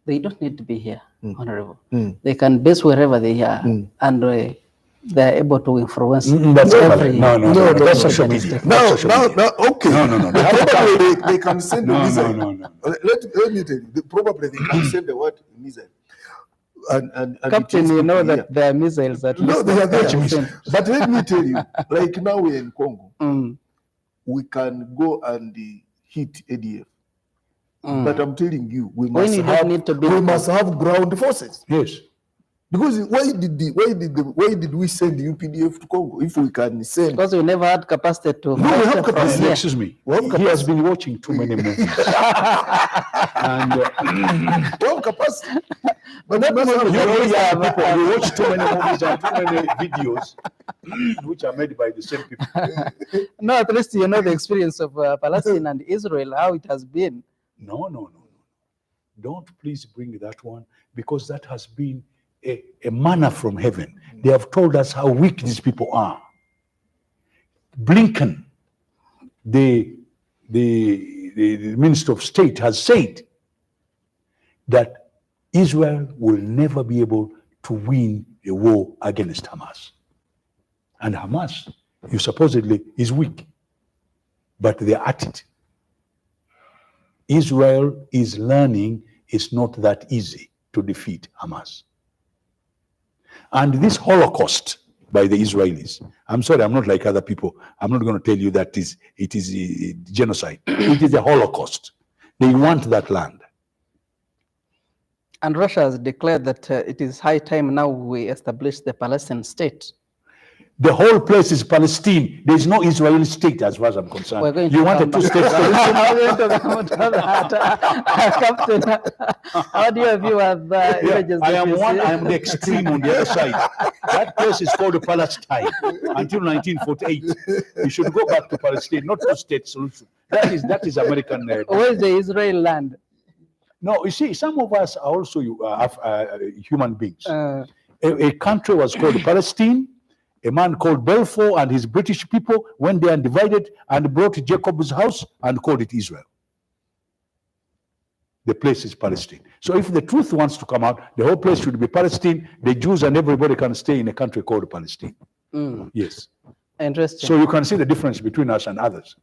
They don't need to be here, Honorable. They can base wherever they are, and they're able to influence. That's every. No. That's social media. No, okay. No. They can send a missile. No. Let me tell you. Probably they can send the word missile. And Captain, you know that there are missiles that. No, they are there. But let me tell you, like now we're in Congo, we can go and hit ADF. But I'm telling you, we must have ground forces. Yes. Because why did we send the UPDF to Congo if we can send? Because we never had capacity to. No, we have capacity. Yeah. Excuse me. We have He has been watching too many movies. And We have capacity. But Not that's more how than you know, Yes, yeah, but- people, we watch too many movies and too many videos which are made by the same people. No, at least you know the experience of Palestine and Israel, how it has been. No. Don't please bring that one, because that has been a manna from heaven. They have told us how weak these people are. Blinken, the Minister of State, has said that Israel will never be able to win a war against Hamas. And Hamas, you supposedly, is weak, but they're at it. Israel is learning it's not that easy to defeat Hamas. And this Holocaust by the Israelis, I'm sorry, I'm not like other people. I'm not going to tell you that it is a genocide. It is a Holocaust. They want that land. And Russia has declared that it is high time now we establish the Palestinian state. The whole place is Palestine. There is no Israeli state as far as I'm We're concerned. going You to want a come back. two-state solution? We're going to come to that. Captain, how do you view the images I that am you one, see? I am the extreme on the other side. That place is called Palestine until 1948. You should go back to Palestine, not two-state solution. That is American. Where is the Israel land? No, you see, some of us are also human beings. A country was called Palestine. A man called Balfour and his British people went there and divided and brought Jacob's house and called it Israel. The place is Palestine. So if the truth wants to come out, the whole place should be Palestine. The Jews and everybody can stay in a country called Palestine. Yes. Interesting. So you can see the difference between us and others.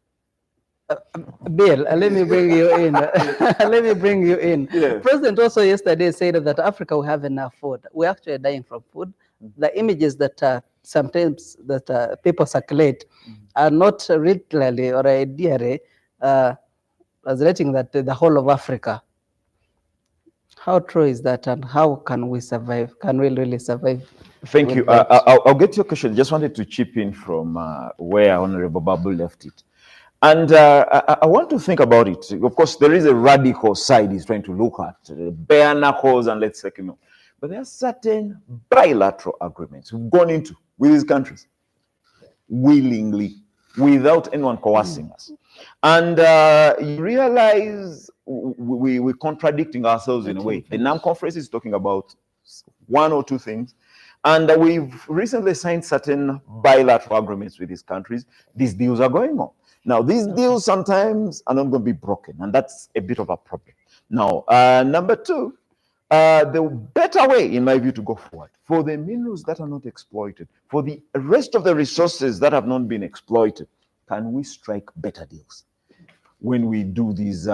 Bill, let me bring you in. Let me bring you in. Yeah. President also yesterday said that Africa will have enough food. We're actually dying from food. The images that sometimes that people circulate are not literally or ideally translating that the whole of Africa. How true is that, and how can we survive? Can we really survive? Thank with you. that? I'll get to your question. Just wanted to chip in from where Honorable Babu left it. And I want to think about it. Of course, there is a radical side he's trying to look at, bare knuckles and let's take him out. But there are certain bilateral agreements we've gone into with these countries willingly, without anyone coercing us. And you realize we're contradicting ourselves in a way. The NAM conference is talking about one or two things. And we've recently signed certain bilateral agreements with these countries. These deals are going on. Now, these deals sometimes are not going to be broken, and that's a bit of a problem. Now, number two, the better way, in my view, to go forward, for the minerals that are not exploited, for the rest of the resources that have not been exploited, can we strike better deals when we do these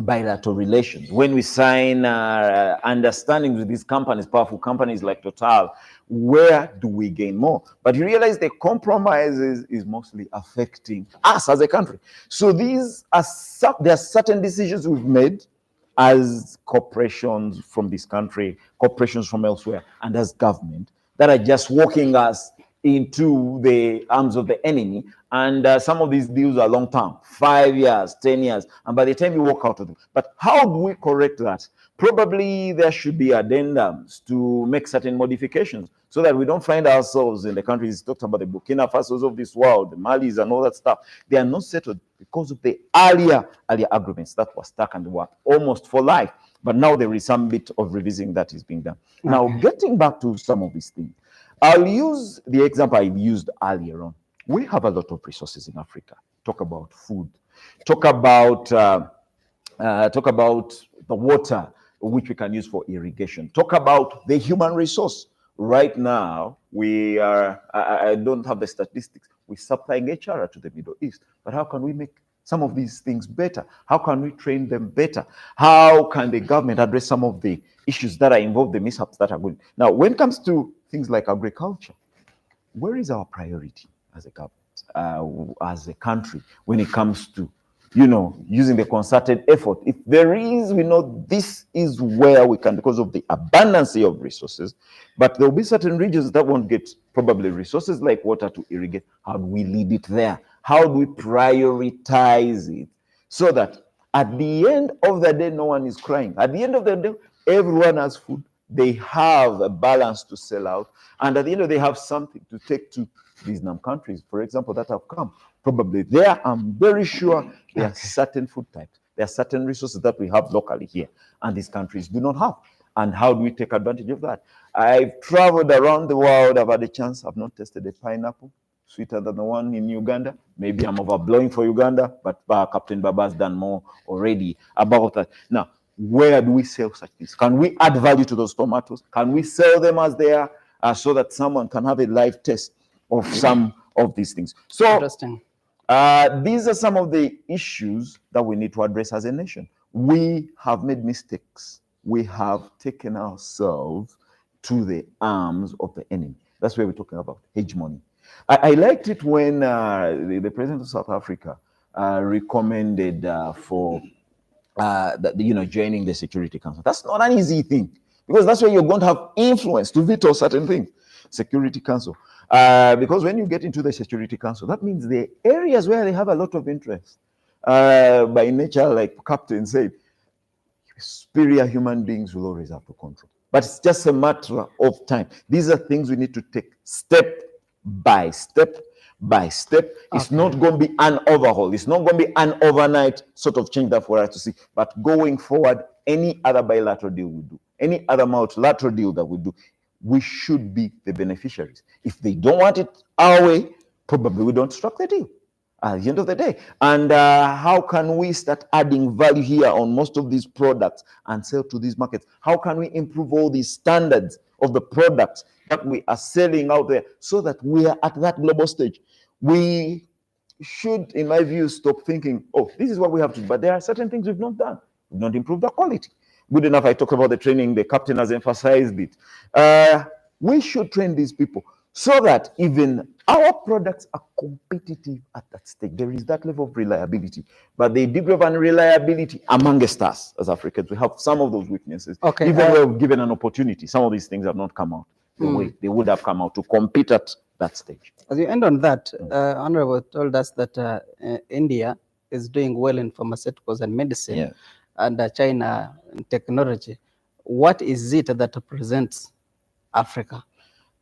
bilateral relations, when we sign understandings with these companies, powerful companies like Total? Where do we gain more? But you realize the compromises is mostly affecting us as a country. So these are there are certain decisions we've made as corporations from this country, corporations from elsewhere, and as government that are just walking us into the arms of the enemy. And some of these deals are long term, 5 years, 10 years, and by the time you walk out of them. But how do we correct that? Probably there should be addendums to make certain modifications so that we don't find ourselves in the countries talked about, the Burkina Fasos of this world, the Malis and all that stuff. They are not settled because of the earlier agreements that were stuck and were almost for life. But now there is some bit of revising that is being done. Now, getting back to some of these things, I'll use the example I used earlier on. We have a lot of resources in Africa. Talk about food. Talk about the water which we can use for irrigation. Talk about the human resource. Right now, we are, I don't have the statistics, we're supplying HR to the Middle East. But how can we make some of these things better? How can we train them better? How can the government address some of the issues that are involved, the mishaps that are going? Now, when it comes to things like agriculture, where is our priority as a government, as a country, when it comes to using the concerted effort. If there is, we know this is where we can, because of the abundance of resources, but there will be certain regions that won't get probably resources like water to irrigate. How do we lead it there? How do we prioritize it so that at the end of the day, no one is crying? At the end of the day, everyone has food. They have a balance to sell out. And at the end of the day, they have something to take to these NAM countries, for example, that have come. Probably there, I'm very sure there are certain food types. There are certain resources that we have locally here, and these countries do not have. And how do we take advantage of that? I've traveled around the world. I've had a chance. I've not tested a pineapple sweeter than the one in Uganda. Maybe I'm overblowing for Uganda, but Captain Baba has done more already about that. Now, where do we sell such things? Can we add value to those tomatoes? Can we sell them as they are so that someone can have a live test of some of these things? So, interesting. These are some of the issues that we need to address as a nation. We have made mistakes. We have taken ourselves to the arms of the enemy. That's where we're talking about hegemony. I liked it when the president of South Africa recommended for joining the Security Council. That's not an easy thing, because that's where you're going to have influence to veto certain things. Security Council. Because when you get into the Security Council, that means the areas where they have a lot of interest, by nature, like Captain said, superior human beings will always have to control. But it's just a matter of time. These are things we need to take step by step by step. Okay. It's not going to be an overhaul. It's not going to be an overnight sort of change that for us to see. But going forward, any other bilateral deal we do, any other multilateral deal that we do, we should be the beneficiaries. If they don't want it our way, probably we don't struck the deal at the end of the day. And how can we start adding value here on most of these products and sell to these markets? How can we improve all these standards of the products that we are selling out there so that we are at that global stage? We should, in my view, stop thinking, oh, this is what we have to do. But there are certain things we've not done. We've not improved the quality. Good enough, I talk about the training, the captain has emphasized it. We should train these people so that even our products are competitive at that stage. There is that level of reliability. But the degree of unreliability amongst us as Africans, we have some of those weaknesses. Okay, even though given an opportunity, some of these things have not come out the way they would have come out to compete at that stage. As you end on that, Honorable told us that India is doing well in pharmaceuticals and medicine. Yeah. And China in technology. What is it that represents Africa?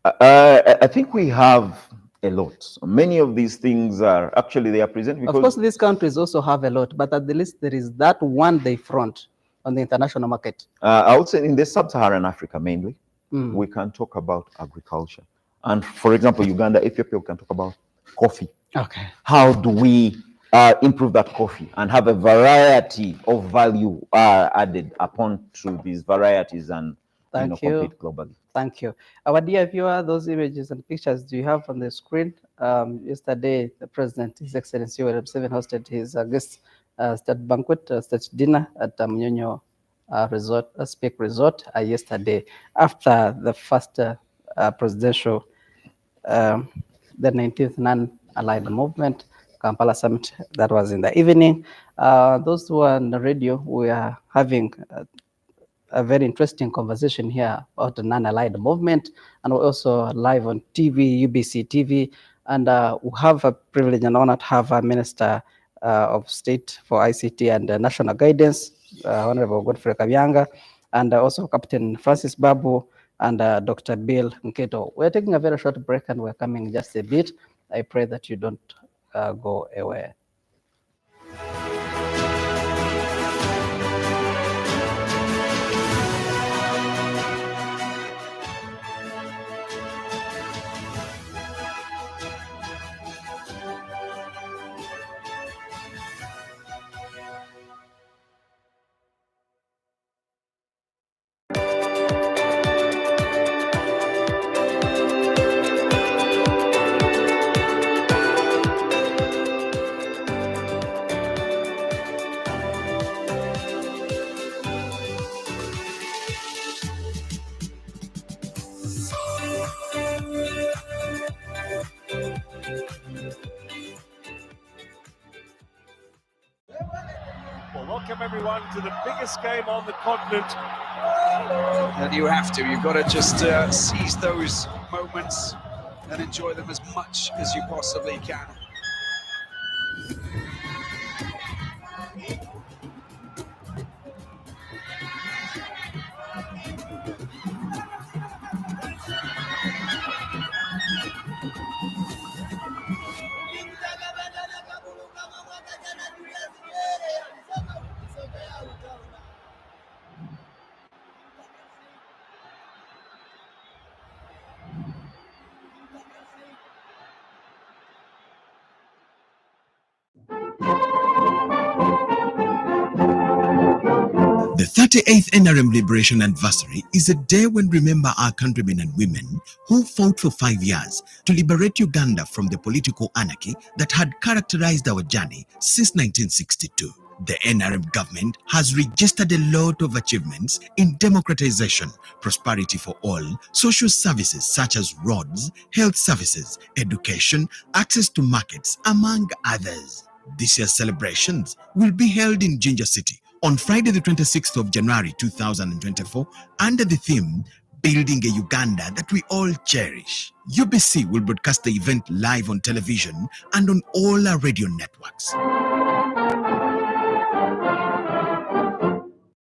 I think we have a lot. Many of these things are actually, they are present because... Of course, these countries also have a lot, but at the least there is that one they front on the international market. I would say in the sub-Saharan Africa mainly, we can talk about agriculture. And for example, Uganda, Ethiopia, we can talk about coffee. Okay. How do we improve that coffee and have a variety of value added upon to these varieties and compete globally? Thank you. Our dear viewer, those images and pictures do you have on the screen? Yesterday, the President, His Excellency Yoweri Museveni, hosted his guest state banquet, state dinner at Munyonyo Resort, Speak Resort yesterday. After the first presidential, the 19th Non-Aligned Movement Kampala Summit, that was in the evening. Those who are on the radio, we are having a very interesting conversation here about the Non-Aligned Movement, and we're also live on TV, UBC TV, and we have a privilege and honor to have a Minister of State for ICT and National Guidance, Honorable Godfrey Kabyanga, and also Captain Francis Babu and Dr. Bill Nketo. We're taking a very short break and we're coming just a bit. I pray that you don't go away. Welcome everyone to the biggest game on the continent. And you have to. You've got to just seize those moments and enjoy them as much as you possibly can. The 38th NRM Liberation Anniversary is a day when we remember our countrymen and women who fought for 5 years to liberate Uganda from the political anarchy that had characterized our journey since 1962. The NRM government has registered a lot of achievements in democratization, prosperity for all, social services such as roads, health services, education, access to markets, among others. This year's celebrations will be held in Jinja City on Friday the 26th of January 2024 under the theme Building a Uganda That We All Cherish. UBC will broadcast the event live on television and on all our radio networks.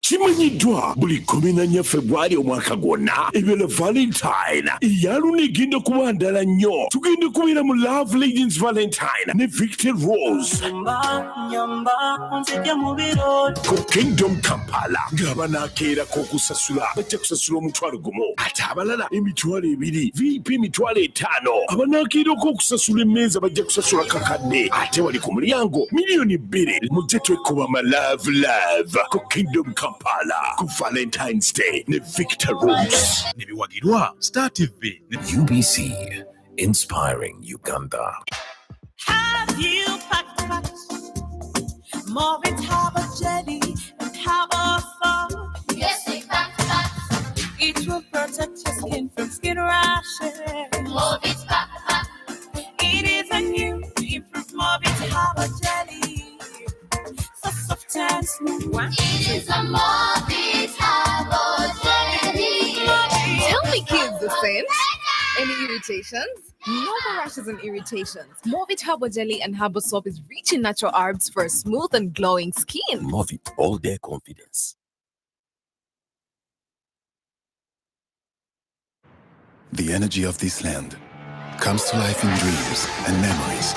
Chimanyiddwa buli 14 February omwaka gwonna ebyolo Valentine eyalunigidde kuba ndala nnyo. Tugenda kubeera mu Love Legends Valentine ne Victor Rose ku Kingdom Kampala ng'abanaakeerako okusasula bajja kusasula omutwalo gumu ate abalala emitwalo 2 VIP emitwalo 5 abanaakeerako okusasula emmeeza bajja kusasula kakadde ate wali ku mulyango $2,000,000 mujje twekuba ma love ku Kingdom Kampala ku Valentine's Day ne Victor Rose Nebiwagirwa Star TV. UBC, inspiring Uganda. Have you packed Morgan's Harbour Jelly and Harbour Foam? Yes, they packed. It will protect your skin from skin rashes. Morgan's pack. It is a new improved Morgan's Harbour Jelly. So soft and smooth. It is a Morgan's Harbour Jelly. Tell me, kids, the same. Any irritations? No more rashes and irritations. Movit Herbal Jelly and Herbal Soap is rich in natural herbs for a smooth and glowing skin. Movit all day confidence. The energy of this land comes to life in dreams and memories.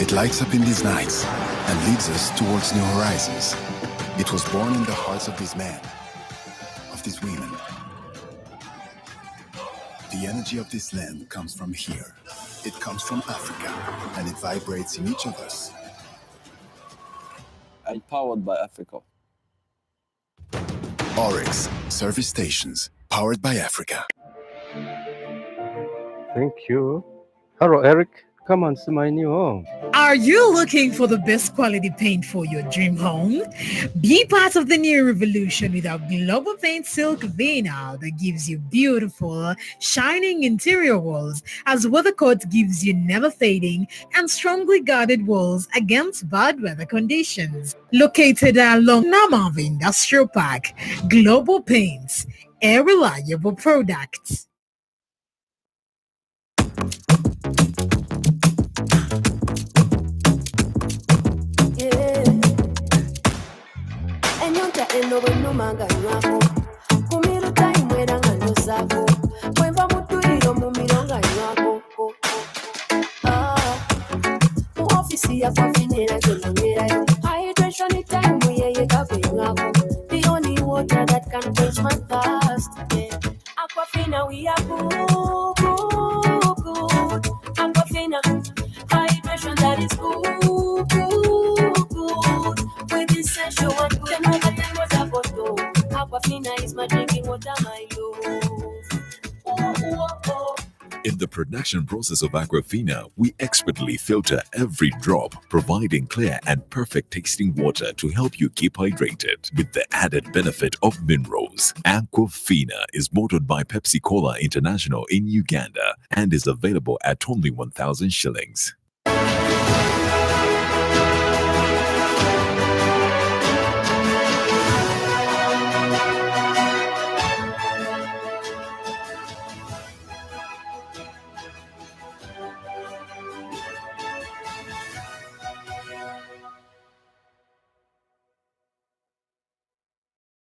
It lights up in these nights and leads us towards new horizons. It was born in the hearts of these men, of these women. The energy of this land comes from here. It comes from Africa, and it vibrates in each of us. Empowered by Africa. Oryx service stations, powered by Africa. Thank you. Hello, Eric. Come and see my new home. Are you looking for the best quality paint for your dream home? Be part of the new revolution with our Global Paint Silk Vinyl that gives you beautiful, shining interior walls, as WeatherCoat gives you never fading and strongly guarded walls against bad weather conditions. Located along Namav Industrial Park, Global Paints, a reliable product. Eno bwenuma nga nywako kumiru time era nga nyozaako bwenva mu dduliro mumiro nga nywako mu ofisi ya kwafinera tonongerayo hydration time yeyeka kwenywako the only water that can quench my thirst. Aquafina we are good. Aquafina hydration that is good. With essential one good. Aquafina is my drinking water, my love. In the production process of Aquafina, we expertly filter every drop, providing clear and perfect tasting water to help you keep hydrated with the added benefit of minerals. Aquafina is bottled by Pepsi Cola International in Uganda and is available at only 1,000 shillings.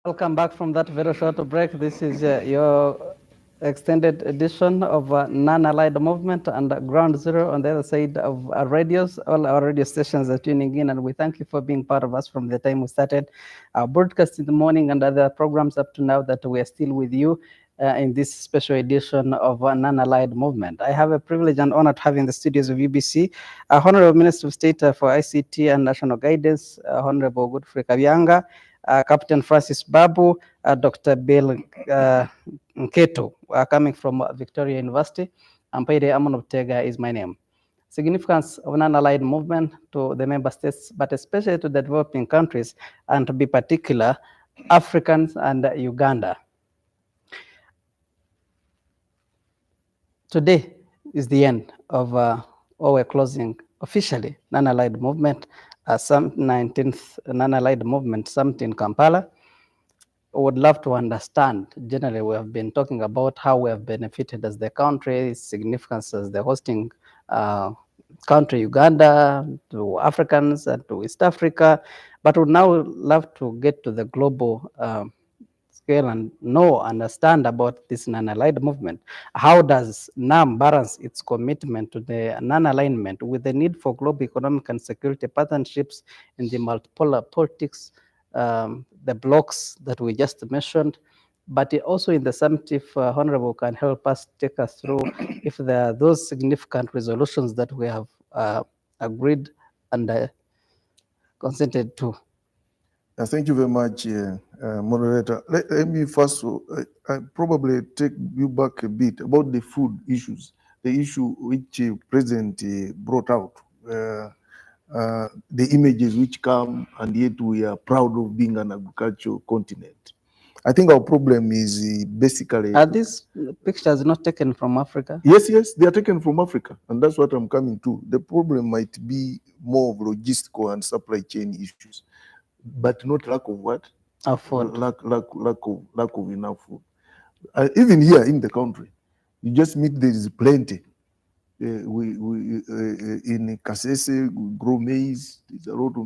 Welcome back from that very short break. This is your extended edition of Non-Allied Movement and Ground Zero on the other side of our radios. All our radio stations are tuning in, and we thank you for being part of us from the time we started our broadcast in the morning and other programs up to now, that we are still with you in this special edition of Non-Allied Movement. I have a privilege and honor to have in the studios of UBC Honorable Minister of State for ICT and National Guidance, Honorable Godfrey Kabianga, Captain Francis Babu, Dr. Bill Nketo, coming from Victoria University. Ampaire Amon Tega is my name. Significance of non-allied movement to the member states, but especially to the developing countries, and to be particular, Africans and Uganda. Today is the end of, or we're closing officially, non-allied movement, some 19th non-allied movement summit in Kampala. I would love to understand, generally we have been talking about how we have benefited as the country, its significance as the hosting country, Uganda, to Africans and to East Africa, but would now love to get to the global scale and understand about this non-allied movement. How does NAM balance its commitment to the non-alignment with the need for global economic and security partnerships in the multipolar politics, the blocks that we just mentioned, but also in the summit, if Honorable can help us take us through if there are those significant resolutions that we have agreed and consented to. Thank you very much, moderator. Let me first probably take you back a bit about the food issues, the issue which President brought out, the images which come, and yet we are proud of being an agricultural continent. I think our problem is basically... Are these pictures not taken from Africa? Yes, yes, they are taken from Africa, and that's what I'm coming to. The problem might be more of logistical and supply chain issues, but not lack of what? Of food. Lack of enough food. Even here in the country, you just meet there is plenty. In Kasese, we grow maize,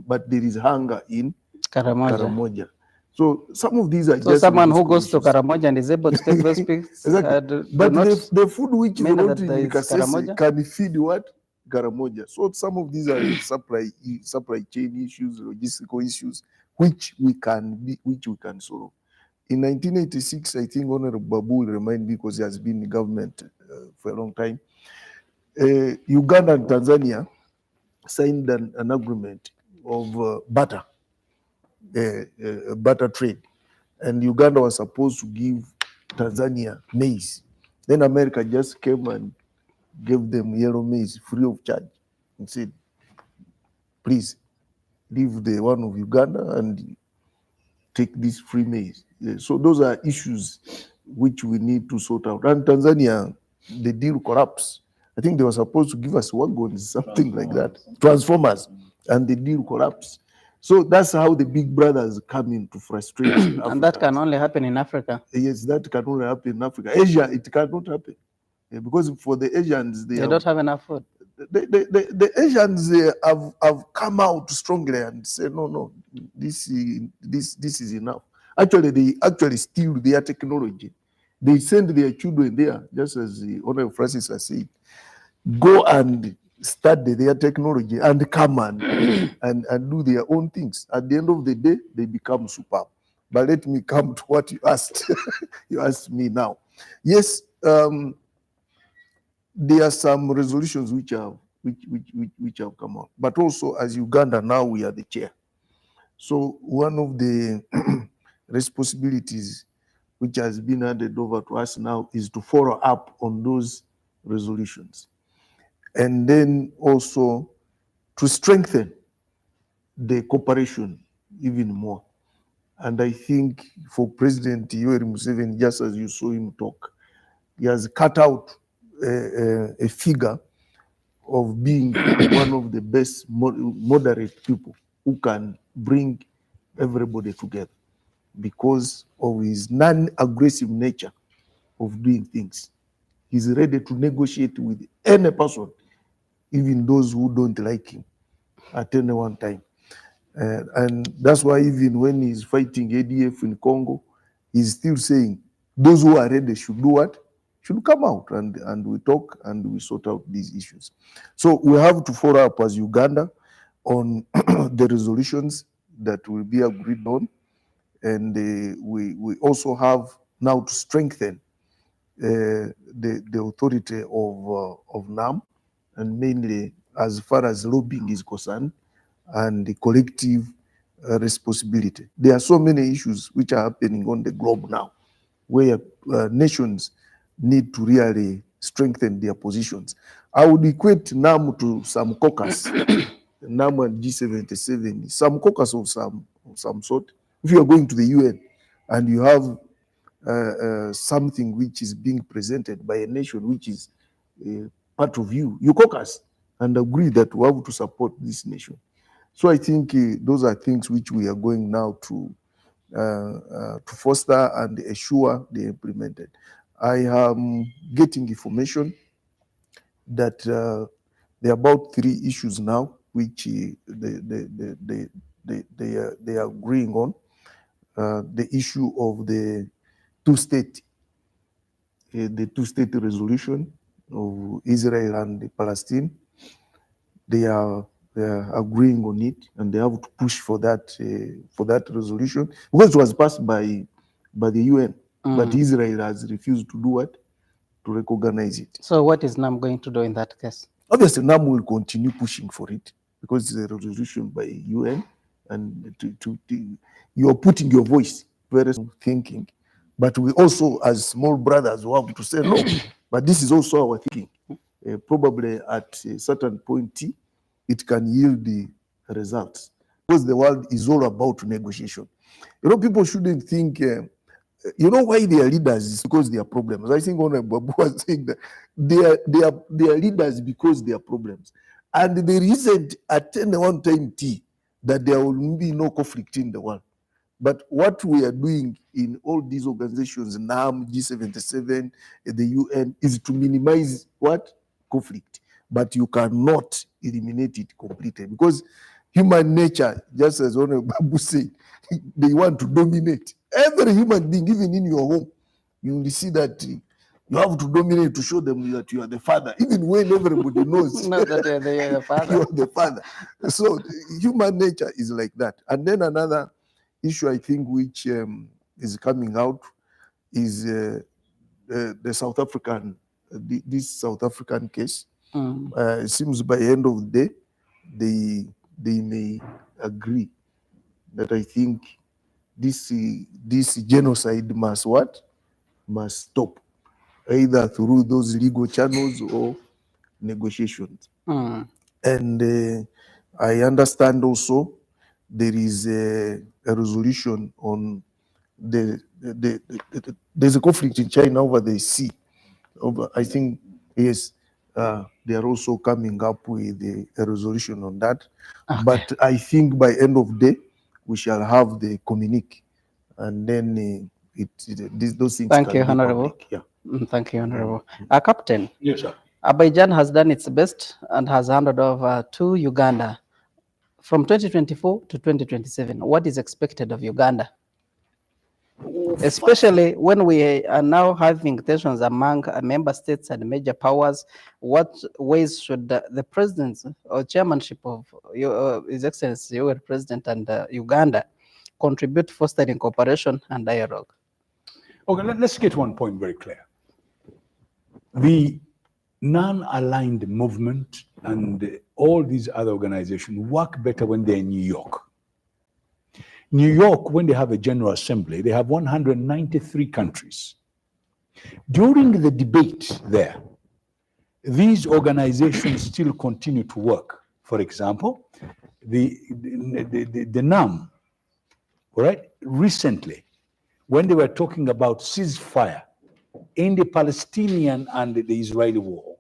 but there is hunger in Karamoja. So some of these are so just someone who goes to Karamoja and is able to take those pics. Exactly. But the food which is not in Kasese can feed what? Karamoja. So some of these are supply chain issues, logistical issues, which we can solve. In 1986, I think Honorable Babu will remind me, because he has been in government for a long time. Uganda and Tanzania signed an agreement of butter trade, and Uganda was supposed to give Tanzania maize. Then America just came and gave them yellow maize free of charge and said, please leave the one of Uganda and take this free maize. So those are issues which we need to sort out. And Tanzania, the deal collapsed. I think they were supposed to give us wagons, something like that, transformers, and the deal collapsed. So that's how the big brothers come in to frustrate. And that can only happen in Africa. Yes, that can only happen in Africa. Asia, it cannot happen. Because for the Asians, they don't have enough food. The Asians have come out strongly and say, no, this is enough. Actually, they steal their technology. They send their children there, just as the Honorable Francis has said, go and study their technology and come and do their own things. At the end of the day, they become superb. But let me come to what you asked. You asked me now. Yes, there are some resolutions which have come out. But also, as Uganda, now we are the chair. So one of the responsibilities which has been handed over to us now is to follow up on those resolutions. And then also to strengthen the cooperation even more. And I think for President Yoweri Museveni, just as you saw him talk, he has cut out a figure of being one of the best moderate people who can bring everybody together because of his non-aggressive nature of doing things. He's ready to negotiate with any person, even those who don't like him at any one time. And that's why even when he's fighting ADF in Congo, he's still saying those who are ready should do what? Should come out and we talk and we sort out these issues. So we have to follow up as Uganda on the resolutions that will be agreed on. And we also have now to strengthen the authority of NAM, and mainly as far as lobbying is concerned, and the collective responsibility. There are so many issues which are happening on the globe now, where nations need to really strengthen their positions. I would equate NAM to some caucus, NAM and G77, some caucus of some sort. If you are going to the UN and you have something which is being presented by a nation which is part of you, you caucus and agree that we have to support this nation. So I think those are things which we are going now to foster and assure they implemented. I am getting information that there are about 3 issues now which they are agreeing on. The issue of the two-state resolution of Israel and Palestine. They are agreeing on it, and they have to push for that resolution because it was passed by the UN, but Israel has refused to do what? To recognize it. So what is NAM going to do in that case? Obviously, NAM will continue pushing for it because it's a resolution by UN, and you're putting your voice, very thinking. But we also, as small brothers, we have to say no. But this is also our thinking. Probably at a certain point, it can yield the results because the world is all about negotiation. You know, people shouldn't think. You know why they are leaders? It's because they are problems. I think Honorable Babu was saying that they are leaders because they are problems. And there isn't at any one time that there will be no conflict in the world. But what we are doing in all these organizations, NAM, G77, the UN, is to minimize what? Conflict. But you cannot eliminate it completely because human nature, just as Honorable Babu said, they want to dominate. Every human being, even in your home, you will see that you have to dominate to show them that you are the father, even when everybody knows Not that you're the father. you are the father. So human nature is like that. And then another issue I think which is coming out is the South African, this South African case. It seems by the end of the day, they may agree that I think this genocide must stop, either through those legal channels or negotiations. And I understand also there is a resolution on there's a conflict in China over the sea. I think, yes, they are also coming up with a resolution on that. Okay. But I think by end of day, we shall have the communique, and then those things. Thank you, Honorable. Yeah. Thank you, Honorable. Captain. Yes, sir. Abidjan has done its best and has handed over to Uganda from 2024 to 2027. What is expected of Uganda? Especially when we are now having tensions among member states and major powers, what ways should the president or chairmanship of His Excellency Yoweri President and Uganda contribute to fostering cooperation and dialogue? Okay, let's get one point very clear. The non-aligned movement and all these other organizations work better when they're in New York. New York, when they have a General Assembly, they have 193 countries. During the debate there, these organizations still continue to work. For example, the NAM, all right, recently, when they were talking about ceasefire in the Palestinian and the Israeli war,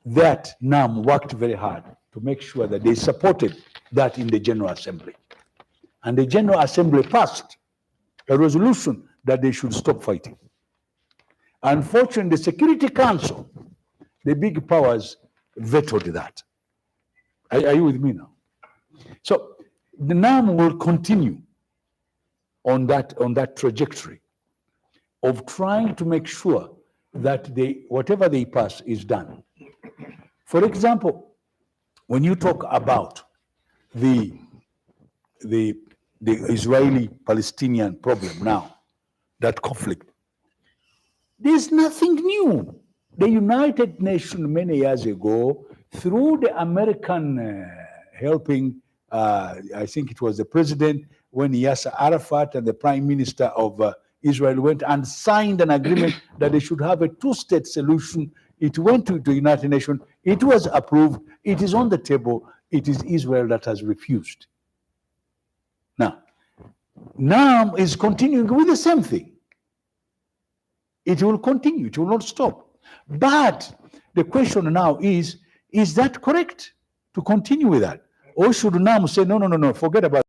that NAM worked very hard to make sure that they supported that in the General Assembly. And the General Assembly passed a resolution that they should stop fighting. Unfortunately, the Security Council, the big powers, vetoed that. Are you with me now? So the NAM will continue on that trajectory of trying to make sure that whatever they pass is done. For example, when you talk about the Israeli-Palestinian problem now, that conflict, there's nothing new. The United Nations many years ago, through the American helping, I think it was the president, when Yasser Arafat and the Prime Minister of Israel went and signed an agreement that they should have a two-state solution. It went to the United Nations. It was approved. It is on the table. It is Israel that has refused. Now, NAM is continuing with the same thing. It will continue. It will not stop. But the question now is that correct to continue with that? Or should NAM say, no, forget about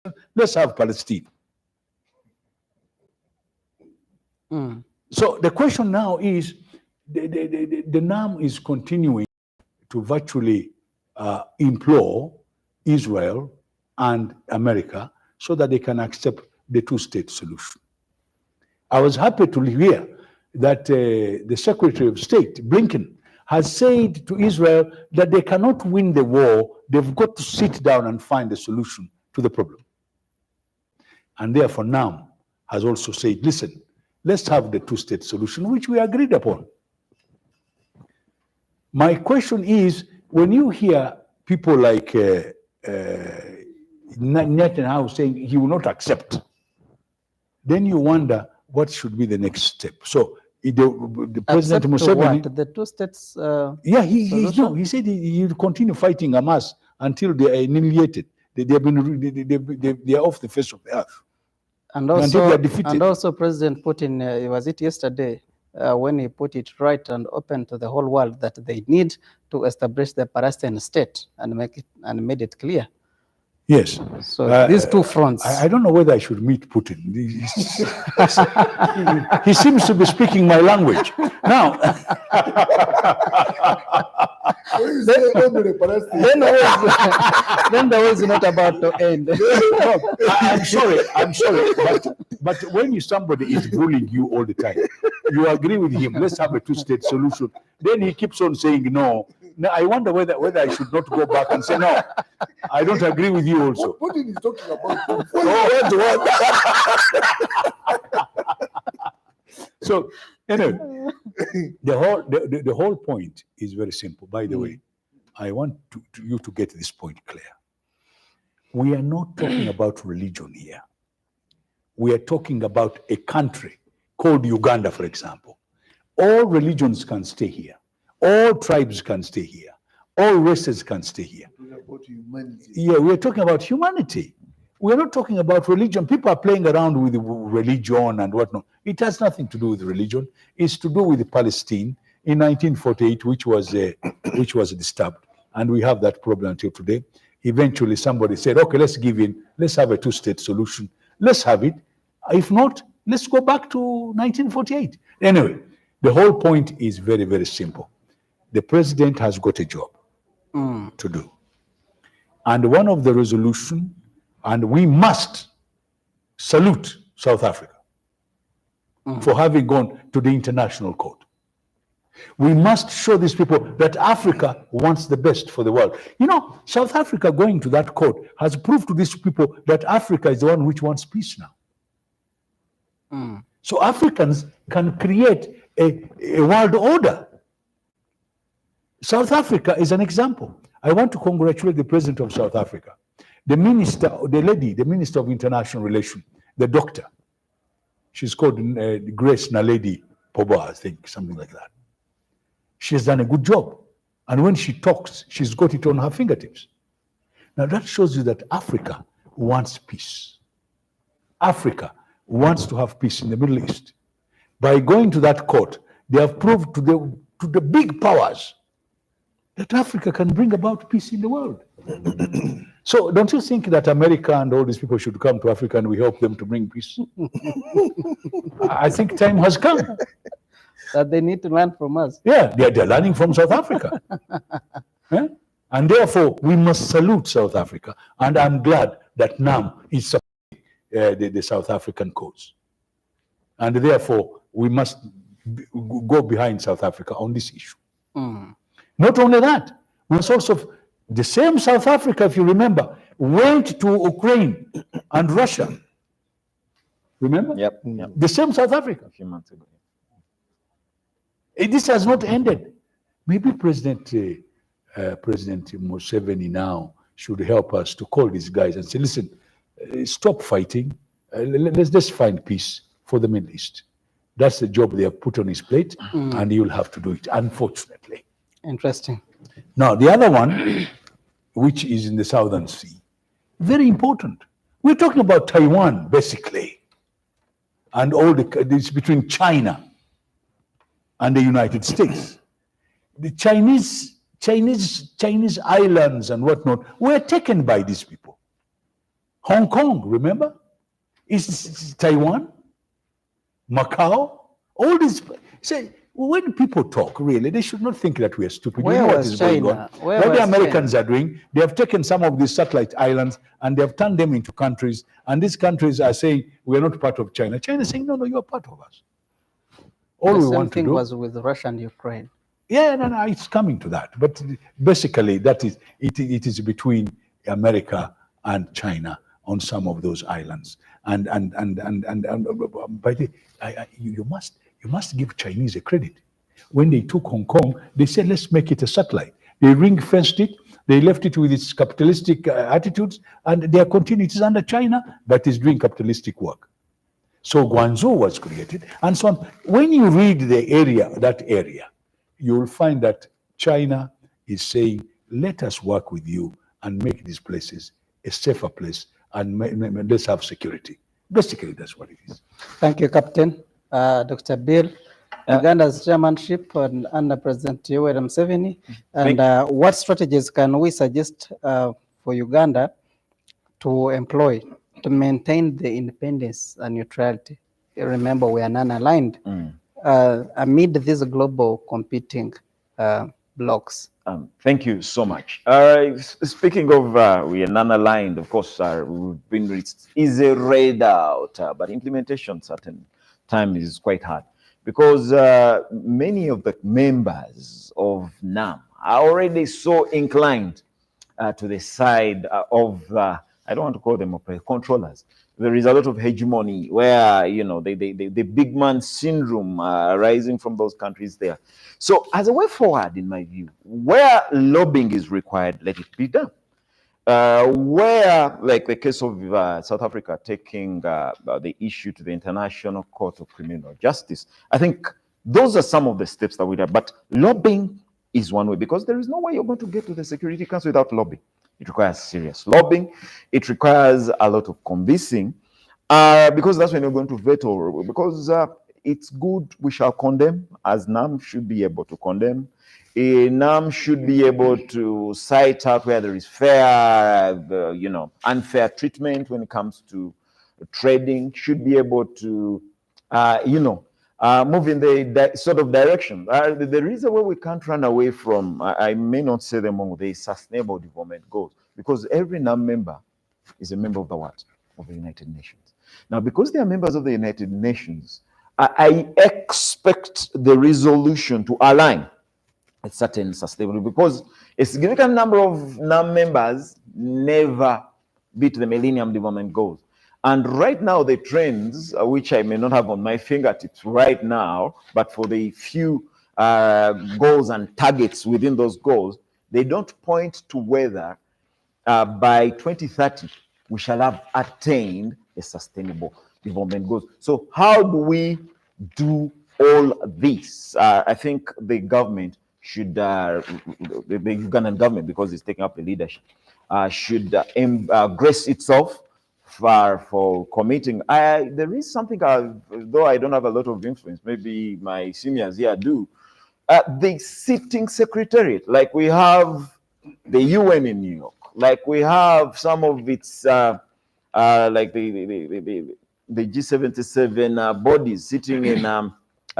it. Let's have Palestine. So the question now is, the NAM is continuing to virtually implore Israel and America so that they can accept the two-state solution. I was happy to hear that the Secretary of State, Blinken, has said to Israel that they cannot win the war. They've got to sit down and find a solution to the problem. And therefore NAM has also said, listen, let's have the two-state solution, which we agreed upon. My question is, when you hear people like Netanyahu saying he will not accept, then you wonder what should be the next step. So the President Museveni, the two states. He said he will continue fighting Hamas until they are annihilated. They are off the face of the earth. And also President Putin, was it yesterday, when he put it right and open to the whole world that they need to establish the Palestinian state and made it clear. Yes. So these two fronts. I don't know whether I should meet Putin. He seems to be speaking my language. Now, then the war is not about to end. No, I'm sorry. But when somebody is bullying you all the time, you agree with him, let's have a two-state solution. Then he keeps on saying no. Now, I wonder whether I should not go back and say, no, I don't agree with you also. What Putin is talking about? So, anyway, the whole point is very simple. By the way, I want you to get this point clear. We are not talking about religion here. We are talking about a country called Uganda, for example. All religions can stay here. All tribes can stay here. All races can stay here. About humanity. Yeah, we are talking about humanity. We are not talking about religion. People are playing around with religion and whatnot. It has nothing to do with religion. It's to do with Palestine in 1948, which was disturbed, and we have that problem until today. Eventually, somebody said, "Okay, let's give in. Let's have a two-state solution. Let's have it. If not, let's go back to 1948." Anyway, the whole point is very, very simple. The president has got a job to do. And one of the resolution, and we must salute South Africa for having gone to the international court. We must show these people that Africa wants the best for the world. You know, South Africa going to that court has proved to these people that Africa is the one which wants peace now. So Africans can create a world order. South Africa is an example. I want to congratulate the president of South Africa, the minister of international relations, the doctor. She's called Grace Naledi Pobo, I think, something like that. She has done a good job. And when she talks, she's got it on her fingertips. Now that shows you that Africa wants peace. Africa wants to have peace in the Middle East. By going to that court, they have proved to the big powers that Africa can bring about peace in the world. So don't you think that America and all these people should come to Africa and we help them to bring peace? I think time has come. That they need to learn from us. Yeah, they're learning from South Africa. And therefore, we must salute South Africa. And I'm glad that NAM is supporting the South African cause. And therefore, we must go behind South Africa on this issue. Not only that, we must also, the same South Africa, if you remember, went to Ukraine and Russia. Remember? Yep. The same South Africa. A few months ago. This has not ended. Maybe President Museveni now should help us to call these guys and say, listen, stop fighting. Let's just find peace for the Middle East. That's the job they have put on his plate, and you'll have to do it, unfortunately. Interesting. Now, the other one, which is in the Southern Sea, very important. We're talking about Taiwan, basically, and all this between China and the United States. The Chinese islands and whatnot were taken by these people. Hong Kong, remember? Is Taiwan, Macau, all these. Say, when people talk, really, they should not think that we are stupid. Where you know what was is going China? on. Where What the was Americans are doing, they have taken some of these satellite islands and they have turned them into countries. And these countries are saying, we are not part of China. China is saying, no, you are part of us. All we want to do was with Russia and Ukraine. Yeah, no, it's coming to that. But basically, that is it is between America and China on some of those islands. And by the you must give Chinese a credit. When they took Hong Kong, they said, let's make it a satellite. They ring-fenced it. They left it with its capitalistic attitudes, and they are continuing. It is under China, but it's doing capitalistic work. So Guangzhou was created, and so on. When you read that area, you will find that China is saying, let us work with you and make these places a safer place, and let's have security. Basically, that's what it is. Thank you, Captain. Dr. Bill, Uganda's chairmanship under President Yoweri Museveni, and what strategies can we suggest for Uganda to employ to maintain the independence and neutrality? Remember, we are non-aligned amid these global competing blocks. Thank you so much. Speaking of we are non-aligned, of course, we've been reached is a read out, but implementation certain time is quite hard because many of the members of NAM are already so inclined to the side of I don't want to call them controllers. There is a lot of hegemony where, you know, the big man syndrome arising from those countries there. So as a way forward, in my view, where lobbying is required, let it be done. Where, like the case of South Africa taking the issue to the International Court of Criminal Justice, I think those are some of the steps that we have. But lobbying is one way, because there is no way you're going to get to the Security Council without lobbying. It requires serious lobbying. It requires a lot of convincing, because that's when you're going to veto. Because it's good, we shall condemn, as NAM should be able to condemn. NAM should be able to cite out where there is fair, unfair treatment when it comes to trading. Should be able to, move in the sort of direction. There is a way we can't run away from, I may not say them all, the sustainable development goals, because every NAM member is a member of the what? Of the United Nations. Now, because they are members of the United Nations, I expect the resolution to align a certain sustainability, because a significant number of NAM members never beat the Millennium Development Goals. And right now, the trends, which I may not have on my fingertips right now, but for the few goals and targets within those goals, they don't point to whether by 2030, we shall have attained a sustainable development goals. So how do we do all this? I think the government should, the Ugandan government, because it's taking up the leadership, should grace itself for committing. There is something, though I don't have a lot of influence, maybe my seniors here do, the sitting secretariat, like we have the UN in New York, like we have some of its, like the G77 bodies sitting in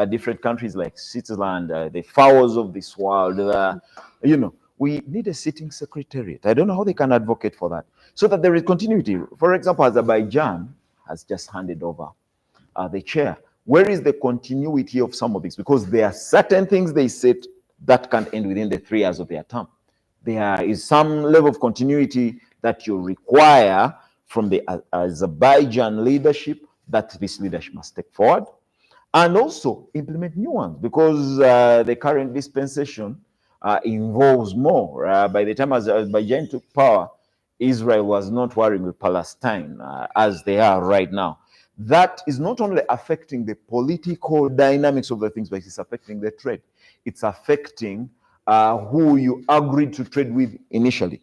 different countries like Switzerland, the FAOs of this world, we need a sitting secretariat. I don't know how they can advocate for that, so that there is continuity. For example, Azerbaijan has just handed over the chair. Where is the continuity of some of this? Because there are certain things they said that can end within the 3 years of their term. There is some level of continuity that you require from the Azerbaijan leadership that this leadership must take forward, and also implement new ones, because the current dispensation involves more. By the time Azerbaijan took power, Israel was not worrying with Palestine as they are right now. That is not only affecting the political dynamics of the things, but it's affecting the trade. It's affecting who you agreed to trade with initially.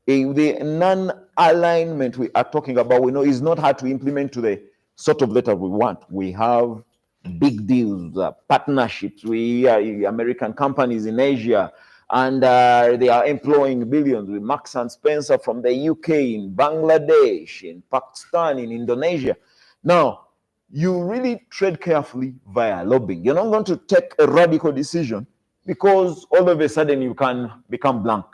The non-alignment we are talking about, we know, is not hard to implement to the sort of letter we want. We have big deals, partnerships. We are American companies in Asia, and they are employing billions with Marks and Spencer from the UK, in Bangladesh, in Pakistan, in Indonesia. Now, you really tread carefully via lobbying. You're not going to take a radical decision because all of a sudden you can become blank.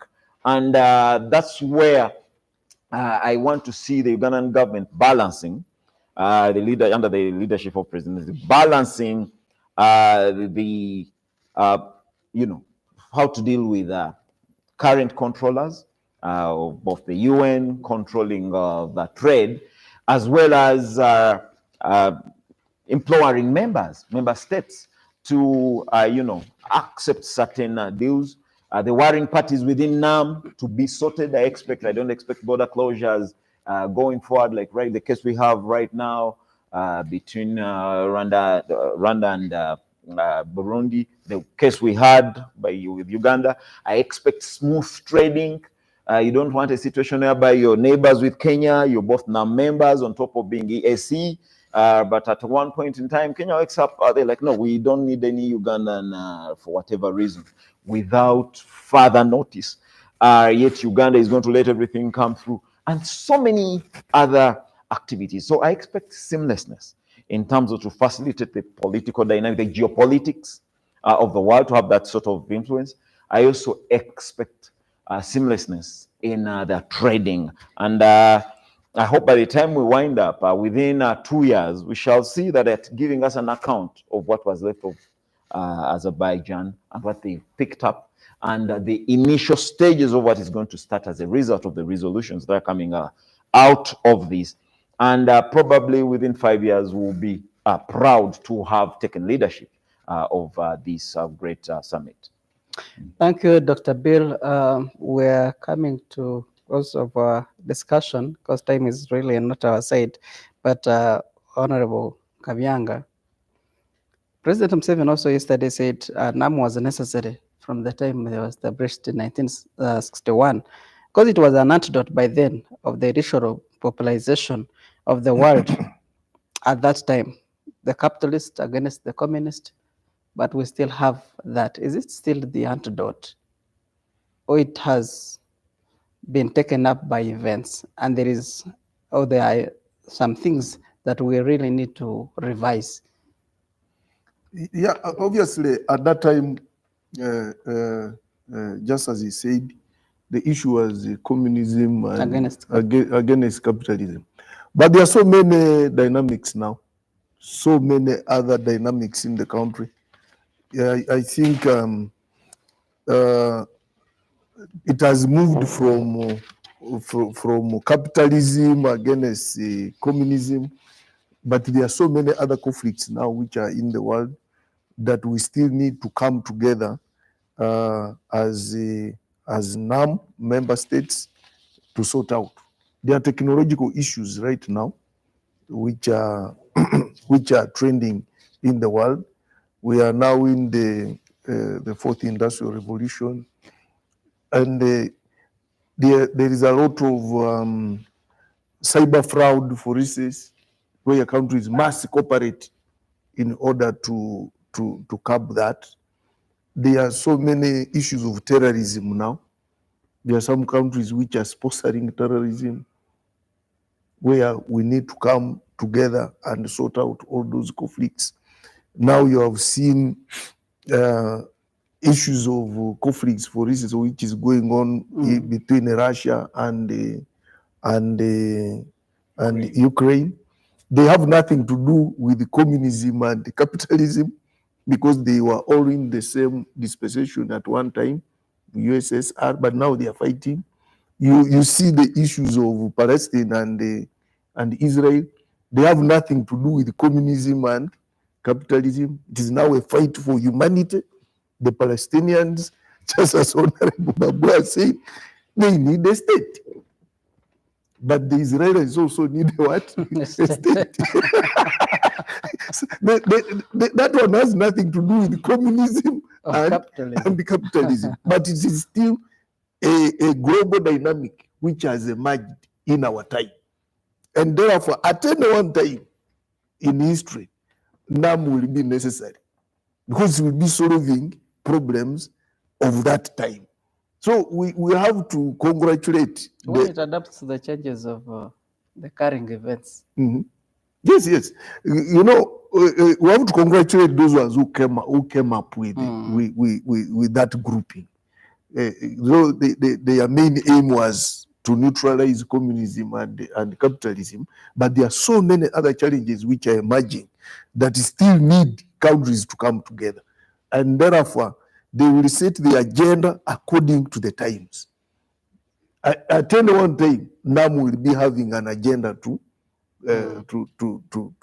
And that's where I want to see the Ugandan government balancing under the leadership of President, balancing how to deal with current controllers of both the UN controlling the trade, as well as empowering member states to accept certain deals. The warring parties within NAM to be sorted. I don't expect border closures going forward, like the case we have right now between Rwanda and Burundi, the case we had with Uganda. I expect smooth trading. You don't want a situation whereby your neighbors with Kenya, you're both NAM members on top of being EAC. But at one point in time, Kenya wakes up, they're like, no, we don't need any Ugandan for whatever reason, without further notice. Yet Uganda is going to let everything come through, and so many other activities. So I expect seamlessness in terms of to facilitate the political dynamic, the geopolitics of the world, to have that sort of influence. I also expect seamlessness in the trading. And I hope by the time we wind up, within 2 years, we shall see that it's giving us an account of what was left of Azerbaijan and what they picked up, and the initial stages of what is going to start as a result of the resolutions that are coming out of this. And probably within 5 years, we'll be proud to have taken leadership of this great summit. Thank you, Dr. Bill. We're coming to close of our discussion because time is really not our side. But Honorable Kabyanga, President Museveni also yesterday said NAM was necessary from the time they were established in 1961, because it was an antidote by then of the initial popularization of the world at that time, the capitalist against the communist, but we still have that. Is it still the antidote, or it has been taken up by events, and there are some things that we really need to revise? Yeah, obviously at that time, just as he said, the issue was communism and against capitalism. But there are so many dynamics now, so many other dynamics in the country. Yeah, I think it has moved from capitalism against communism, but there are so many other conflicts now which are in the world that we still need to come together as NAM member states to sort out. There are technological issues right now which are trending in the world. We are now in the fourth industrial revolution, and there is a lot of cyber fraud, for instance, where countries must cooperate in order to curb that. There are so many issues of terrorism now. There are some countries which are sponsoring terrorism, where we need to come together and sort out all those conflicts. Now you have seen issues of conflicts, for instance, which is going on between Russia and Ukraine. They have nothing to do with communism and capitalism, because they were all in the same dispensation at one time, USSR, but now they are fighting. You see the issues of Palestine and Israel. They have nothing to do with communism and capitalism. It is now a fight for humanity. The Palestinians, just as Honorable Babu said, they need a state. But the Israelis also need a what? A state. That one has nothing to do with communism and capitalism. But it is still a global dynamic which has emerged in our time. And therefore, at any one time in history, NAM will be necessary, because it will be solving problems of that time. So we have to congratulate. When it adapts to the changes of the current events. Yes, yes. You know, we have to congratulate those ones who came up with that grouping. Their main aim was to neutralize communism and capitalism, but there are so many other challenges which are emerging that still need countries to come together, and therefore they will set the agenda according to the times. At any one time, NAM will be having an agenda to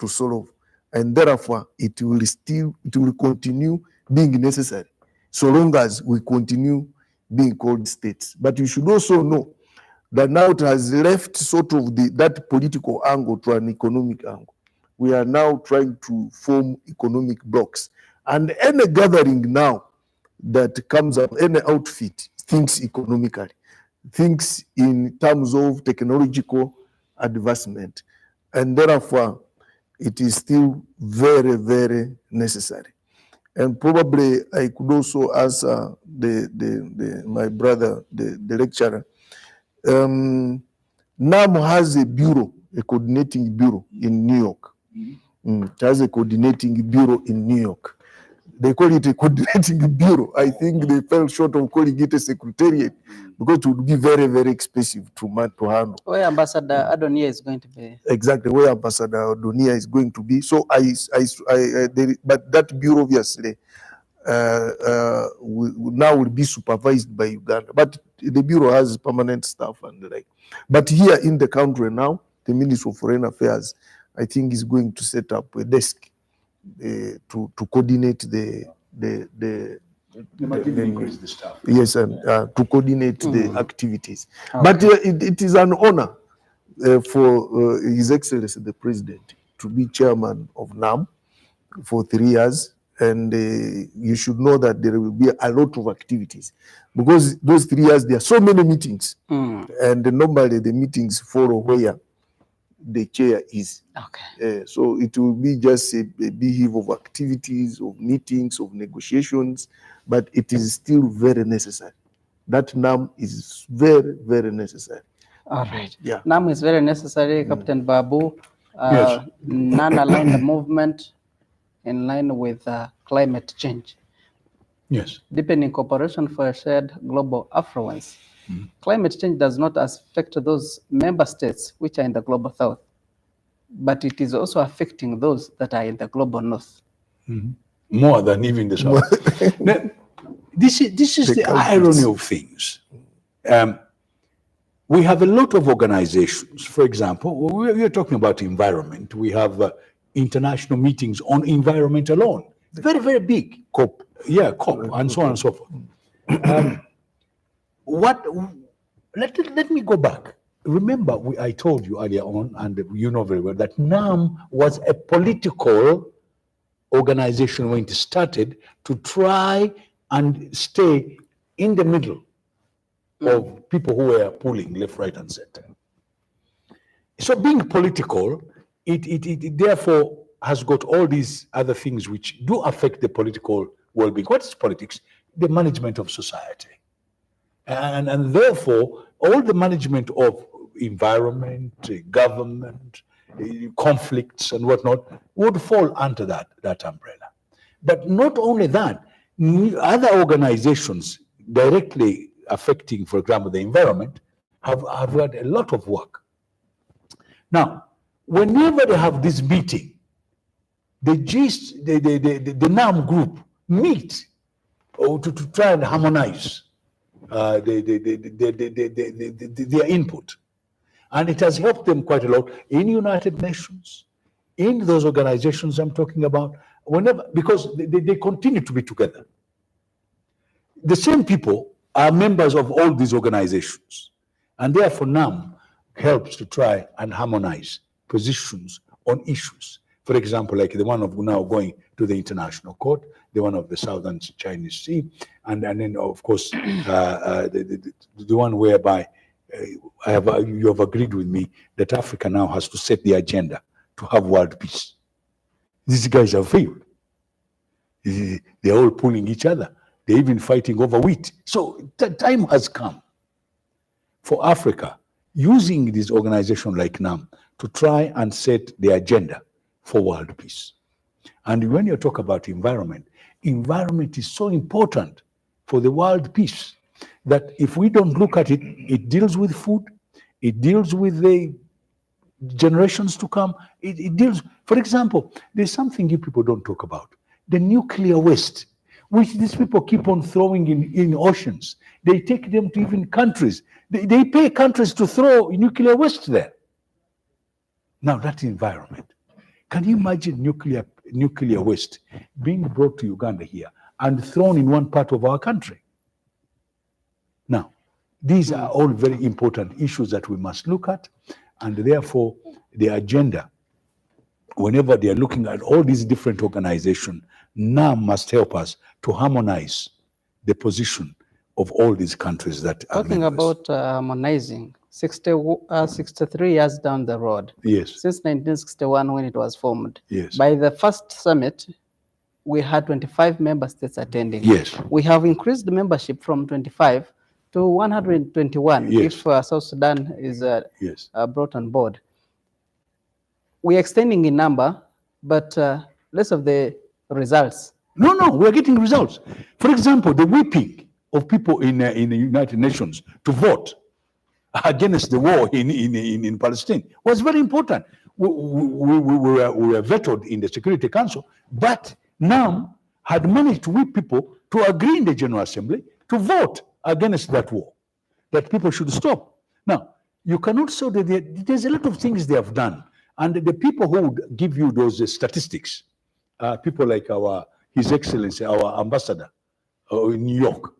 solve, and therefore it will continue being necessary so long as we continue being called states. But you should also know that now it has left sort of that political angle to an economic angle. We are now trying to form economic blocks, and any gathering now that comes up, any outfit thinks economically, thinks in terms of technological advancement, and therefore it is still very, very necessary. And probably I could also answer my brother, the lecturer. NAM has a bureau, a coordinating bureau in New York. It has a coordinating bureau in New York. They call it a coordinating bureau. I think they fell short of calling it a secretariat, because it would be very, very expensive to handle. Where Ambassador Adonia is going to be. Exactly, where Ambassador Adonia is going to be. So but that bureau obviously now will be supervised by Uganda. But the bureau has permanent staff and the like. But here in the country now, the Ministry of Foreign Affairs, I think, is going to set up a desk to coordinate the staff. Yes, and to coordinate the activities. Okay. But it is an honor for His Excellency the President to be chairman of NAM for 3 years, and you should know that there will be a lot of activities, because those 3 years there are so many meetings, and normally the meetings follow where the chair is. Okay. So it will be just a big heap of activities, of meetings, of negotiations, but it is still very necessary. That NAM is very, very necessary. All right. Yeah. NAM is very necessary, Captain Babu. Yes. NAM aligned the movement in line with climate change. Yes. Deepening cooperation for a shared global affluence. Climate change does not affect those member states which are in the global south, but it is also affecting those that are in the global north. More than even the south. Now, this is the irony of things. We have a lot of organizations. For example, we are talking about environment. We have international meetings on environment alone. Very, very big. COP. Yeah, COP, and so on and so forth. Let me go back. Remember, I told you earlier on, and you know very well, that NAM was a political organization when it started to try and stay in the middle of people who were pulling left, right, and center. So being political, it therefore has got all these other things which do affect the political well-being. What is politics? The management of society. And therefore, all the management of environment, government, conflicts and whatnot would fall under that umbrella. But not only that, Other organizations directly affecting, for example, the environment, have had a lot of work. Now, whenever they have this meeting, the NAM group meet to try and harmonize their input. And it has helped them quite a lot in United Nations, in those organizations I'm talking about, because they continue to be together. The same people are members of all these organizations, and therefore NAM helps to try and harmonize positions on issues. For example, like the one of now going to the International Court, the one of the Southern Chinese Sea, and then of course the one whereby you have agreed with me that Africa now has to set the agenda to have world peace. These guys have failed. They're all pulling each other. They're even fighting over wheat. So the time has come for Africa, using this organization like NAM, to try and set the agenda for world peace. And when you talk about environment is so important for the world peace that if we don't look at it, it deals with food, it deals with the generations to come, it deals, for example, there's something you people don't talk about, the nuclear waste, which these people keep on throwing in oceans. They take them to even countries. They pay countries to throw nuclear waste there. Now that environment. Can you imagine nuclear waste being brought to Uganda here and thrown in one part of our country? Now, these are all very important issues that we must look at, and therefore the agenda, whenever they are looking at all these different organizations, NAM must help us to harmonize the position of all these countries that are talking members. about harmonizing 63 years down the road. Yes. Since 1961 when it was formed. Yes. By the first summit, we had 25 member states attending. Yes. We have increased the membership from 25 to 121 Yes. if South Sudan is Yes. brought on board. We're extending in number, but less of the results. No, we're getting results. For example, the whipping of people in the United Nations to vote against the war in Palestine was very important. We were vetoed in the Security Council, but NAM had managed to whip people to agree in the General Assembly to vote against that war, that people should stop. Now, you cannot say that there's a lot of things they have done, and the people who would give you those statistics, people like His Excellency, our ambassador in New York,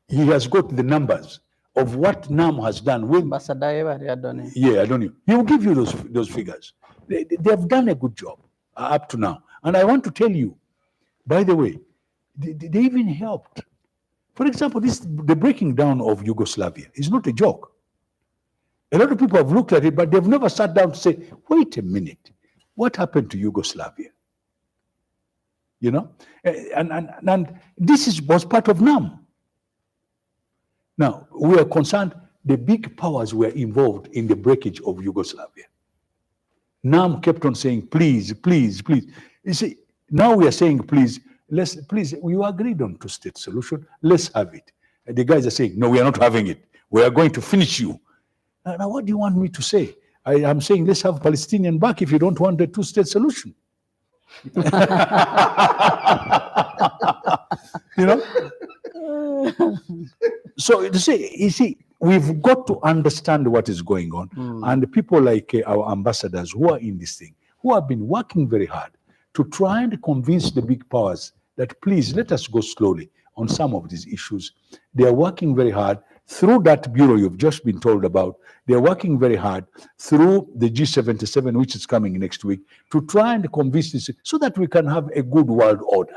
he has got the numbers of what NAM has done with Ambassador Adoni. Yeah, Adoni. He will give you those figures. They have done a good job up to now. And I want to tell you, by the way, they even helped. For example, the breaking down of Yugoslavia is not a joke. A lot of people have looked at it, but they've never sat down to say, wait a minute, what happened to Yugoslavia? You know? And this was part of NAM. Now, we are concerned, the big powers were involved in the breakage of Yugoslavia. NAM kept on saying, please, please, please. You see, now we are saying, please, please, we agreed on two-state solution, let's have it. And the guys are saying, no, we are not having it. We are going to finish you. Now what do you want me to say? I'm saying, let's have Palestinian back if you don't want the two-state solution. You know? So you see, we've got to understand what is going on. And people like our ambassadors who are in this thing, who have been working very hard to try and convince the big powers that please let us go slowly on some of these issues. They are working very hard through that bureau you've just been told about. They're working very hard through the G77, which is coming next week, to try and convince this so that we can have a good world order.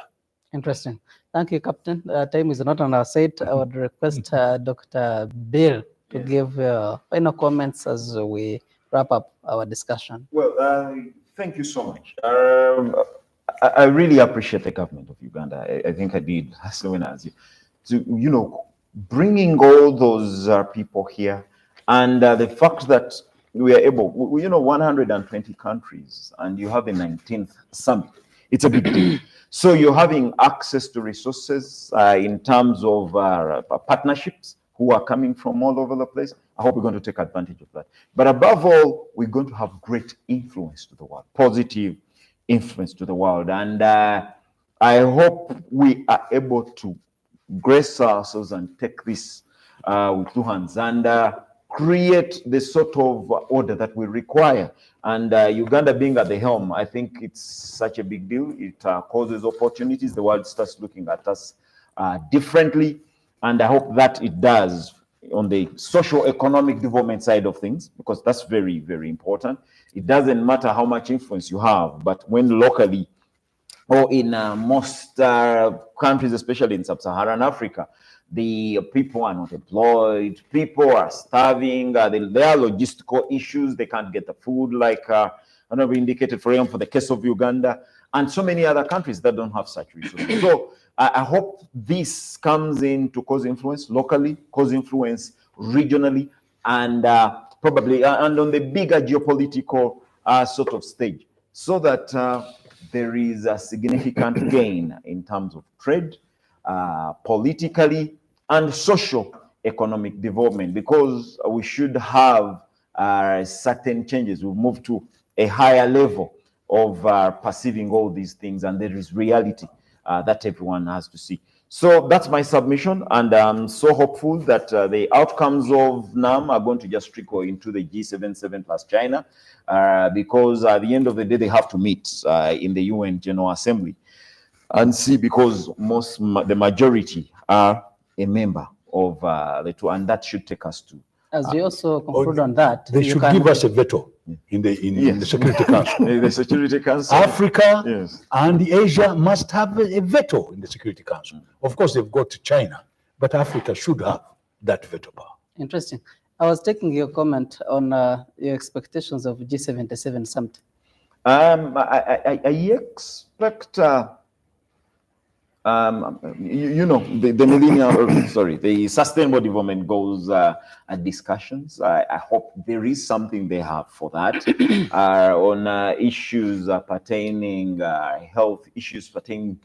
Interesting. Thank you, Captain. Time is not on our side. I would request Dr. Bill to give final comments as we wrap up our discussion. Well, thank you so much. I really appreciate the government of Uganda. I think I did as soon as you, bringing all those people here, and the fact that we are able, 120 countries, and you have a 19th summit. It's a big deal. So you're having access to resources in terms of partnerships who are coming from all over the place. I hope we're going to take advantage of that. But above all, we're going to have great influence to the world, positive influence to the world. And I hope we are able to grace ourselves and take this with two hands and create the sort of order that we require. And Uganda being at the helm, I think it's such a big deal. It causes opportunities. The world starts looking at us differently. And I hope that it does on the socio-economic development side of things, because that's very, very important. It doesn't matter how much influence you have, but when locally or in most countries, especially in sub-Saharan Africa, the people are not employed, people are starving, there are logistical issues, they can't get the food like I know we indicated, for example, for the case of Uganda, and so many other countries that don't have such resources. So I hope this comes in to cause influence locally, cause influence regionally, and probably and on the bigger geopolitical sort of stage, so that there is a significant gain in terms of trade, politically, and socio-economic development, because we should have certain changes. We'll move to a higher level of perceiving all these things, and there is reality that everyone has to see. So that's my submission, and I'm so hopeful that the outcomes of NAM are going to just trickle into the G77 plus China, because at the end of the day, they have to meet in the UN General Assembly and see, because the majority are a member of the two, and that should take us to. As you also conclude on that, they should give us a veto in the Security Council. The Security Council. Africa and Asia must have a veto in the Security Council. Of course, they've got China, but Africa should have that veto power. Interesting. I was taking your comment on your expectations of G77 summit. I expect, the millennium, the Sustainable Development Goals discussions. I hope there is something they have for that on issues pertaining health, issues pertaining,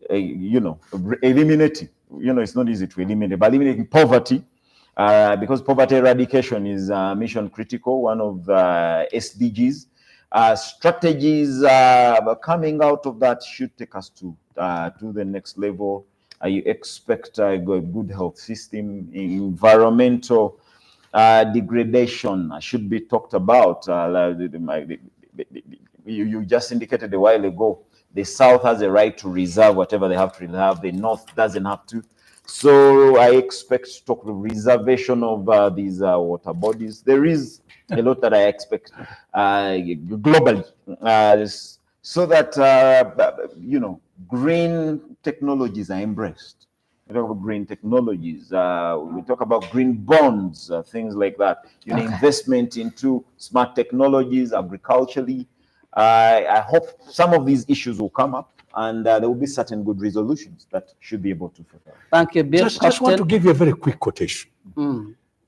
eliminating. It's not easy to eliminate, but eliminating poverty, because poverty eradication is mission critical, one of the SDGs. Strategies coming out of that should take us to the next level. You expect a good health system, environmental degradation should be talked about. You just indicated a while ago, the South has a right to reserve whatever they have to reserve. The North doesn't have to. So I expect to talk the reservation of these water bodies. There is a lot that I expect globally, so that green technologies are embraced. We talk about green technologies. We talk about green bonds, things like that. Investment into smart technologies, agriculturally. I hope some of these issues will come up, and there will be certain good resolutions that should be able to fulfill. Thank you, Bill. Just want to give you a very quick quotation.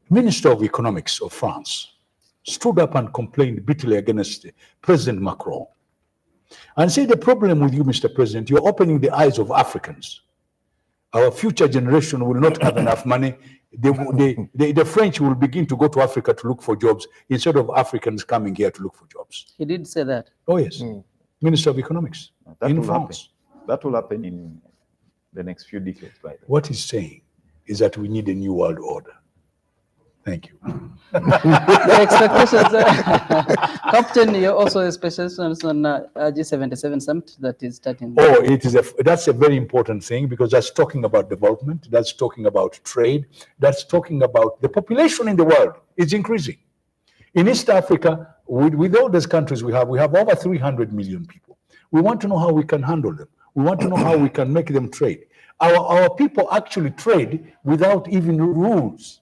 Minister of Economics of France stood up and complained bitterly against President Macron and said, the problem with you, Mr. President, you're opening the eyes of Africans. Our future generation will not have enough money. The French will begin to go to Africa to look for jobs instead of Africans coming here to look for jobs. He did say that. Oh, yes. Minister of Economics in France. That will happen in the next few decades. By the way. What he's saying is that we need a new world order. Thank you. The expectations, Captain, you also expectations on G77 summit that is starting. Oh, that's a very important thing, because that's talking about development, that's talking about trade, that's talking about the population in the world is increasing. In East Africa, with all those countries we have over 300 million people. We want to know how we can handle them. We want to know how we can make them trade. Our people actually trade without even rules.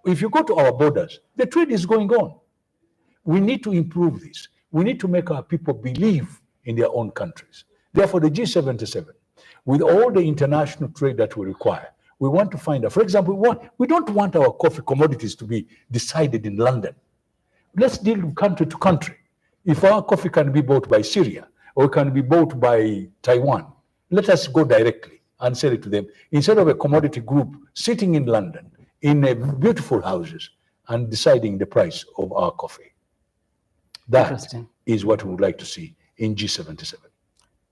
If you go to our borders, the trade is going on. We need to improve this. We need to make our people believe in their own countries. Therefore, the G77, with all the international trade that we require, we want to find out, for example, we don't want our coffee commodities to be decided in London. Let's deal country to country. If our coffee can be bought by Syria, or can be bought by Taiwan. Let us go directly and sell it to them instead of a commodity group sitting in London in beautiful houses and deciding the price of our coffee. That is what we would like to see in G77.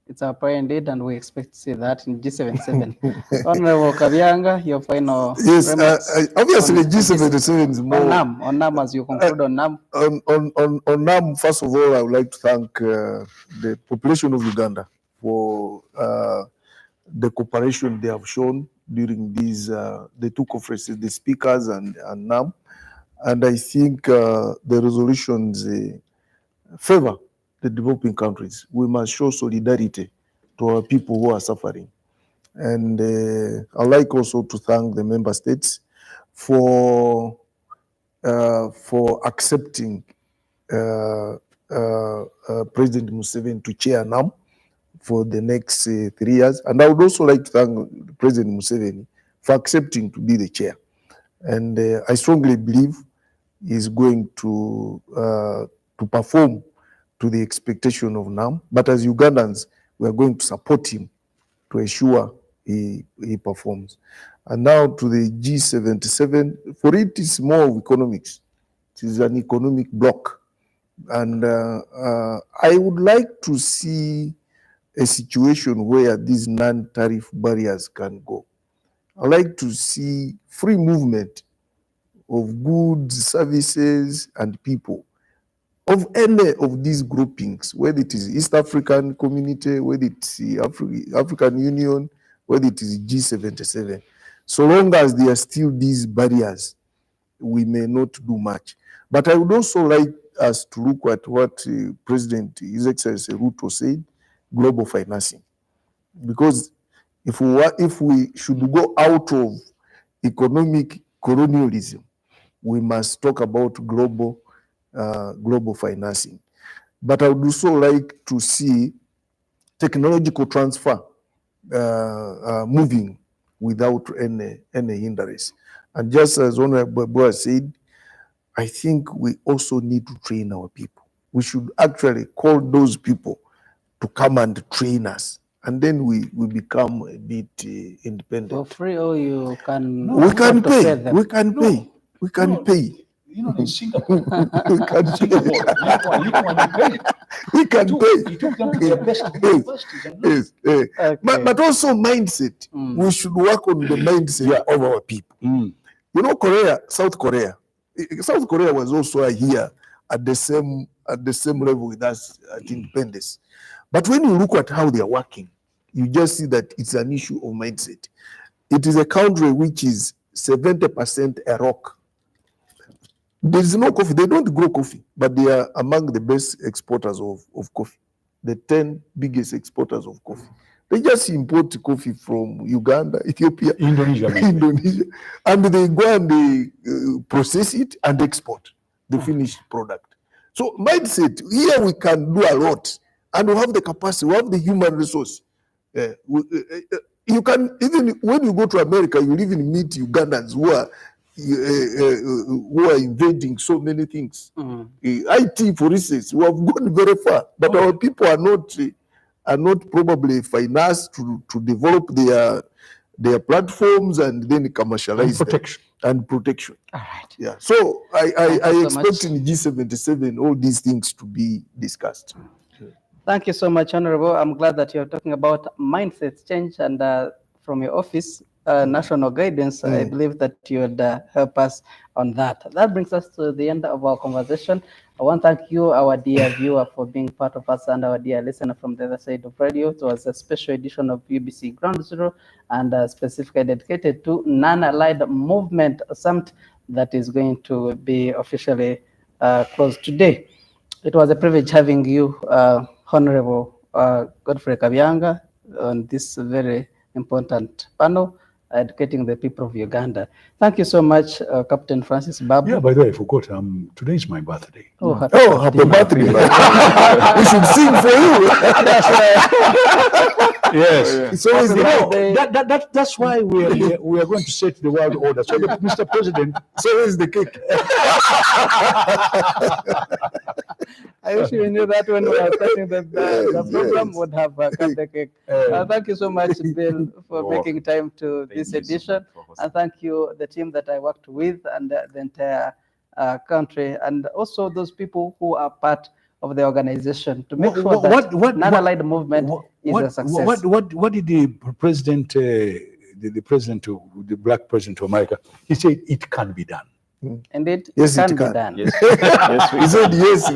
It's our prayer indeed, and we expect to see that in G77. Honorable Kabianga, your final Yes, remarks obviously on G77 is more on NAM as you conclude on NAM. On NAM, first of all, I would like to thank the population of Uganda for the cooperation they have shown during these the two conferences, the speakers and NAM. And I think the resolutions favor the developing countries. We must show solidarity to our people who are suffering. And I'd like also to thank the member states for accepting President Museveni to chair NAM for the next 3 years. And I would also like to thank President Museveni for accepting to be the chair. And I strongly believe he's going to perform to the expectation of NAM. But as Ugandans, we are going to support him to ensure he performs. And now to the G77, for it is more of economics. It is an economic bloc. And I would like to see a situation where these non-tariff barriers can go. I like to see free movement of goods, services, and people of any of these groupings, whether it is East African Community, whether it's the African Union, whether it is G77. So long as there are still these barriers, we may not do much. But I would also like us to look at what President His Excellency Ruto said, global financing. Because if we should go out of economic colonialism, we must talk about global financing. But I would also like to see technological transfer moving without any hindrance. And just as Honorable Boa said, I think we also need to train our people. We should actually call those people to come and train us. And then we become a bit independent. For free, or you can... We can pay. We can pay. We can pay. You know, in Singapore, we can pay. We can pay. But also mindset. We should work on the mindset of our people. You know, South Korea was also here at the same level with us at independence. But when you look at how they are working, you just see that it's an issue of mindset. It is a country which is 70% a rock. There is no coffee. They don't grow coffee, but they are among the best exporters of coffee. The 10 biggest exporters of coffee. They just import coffee from Uganda, Ethiopia, Indonesia, and they go and they process it and export the finished product. So mindset, here we can do a lot, and we have the capacity, we have the human resource. You can, even when you go to America, you'll even meet Ugandans who are invading so many things. IT, for instance, we have gone very far, but our people are not probably financed to develop their platforms and then commercialize and protection. All right. Yeah. So I expect in G77 all these things to be discussed. Thank you so much, Honorable. I'm glad that you're talking about mindset change, and from your office, national guidance, I believe that you would help us on that. That brings us to the end of our conversation. I want to thank you, our dear viewer, for being part of us, and our dear listener from the other side of radio. It was a special edition of UBC Ground Zero, and specifically dedicated to Non-Allied Movement Summit that is going to be officially closed today. It was a privilege having you, Honorable Godfrey Kabianga, on this very important panel, educating the people of Uganda. Thank you so much, Captain Francis Babu. Yeah, by the way, I forgot, today is my birthday. Oh, happy birthday. We should sing for you. Yes. It's always that's why we are going to set the world order. So, Mr. President, so is the cake. I wish you knew that when we were starting the program would have cut the cake. Thank you so much, Bill, for making time to this edition. And thank you, the team that I worked with and the entire country, and also those people who are part of the organization to make sure that non-aligned movement is a success. What did the president, the black president of America, he said it can be done. Indeed, yes, it can be done. Yes. He said yes.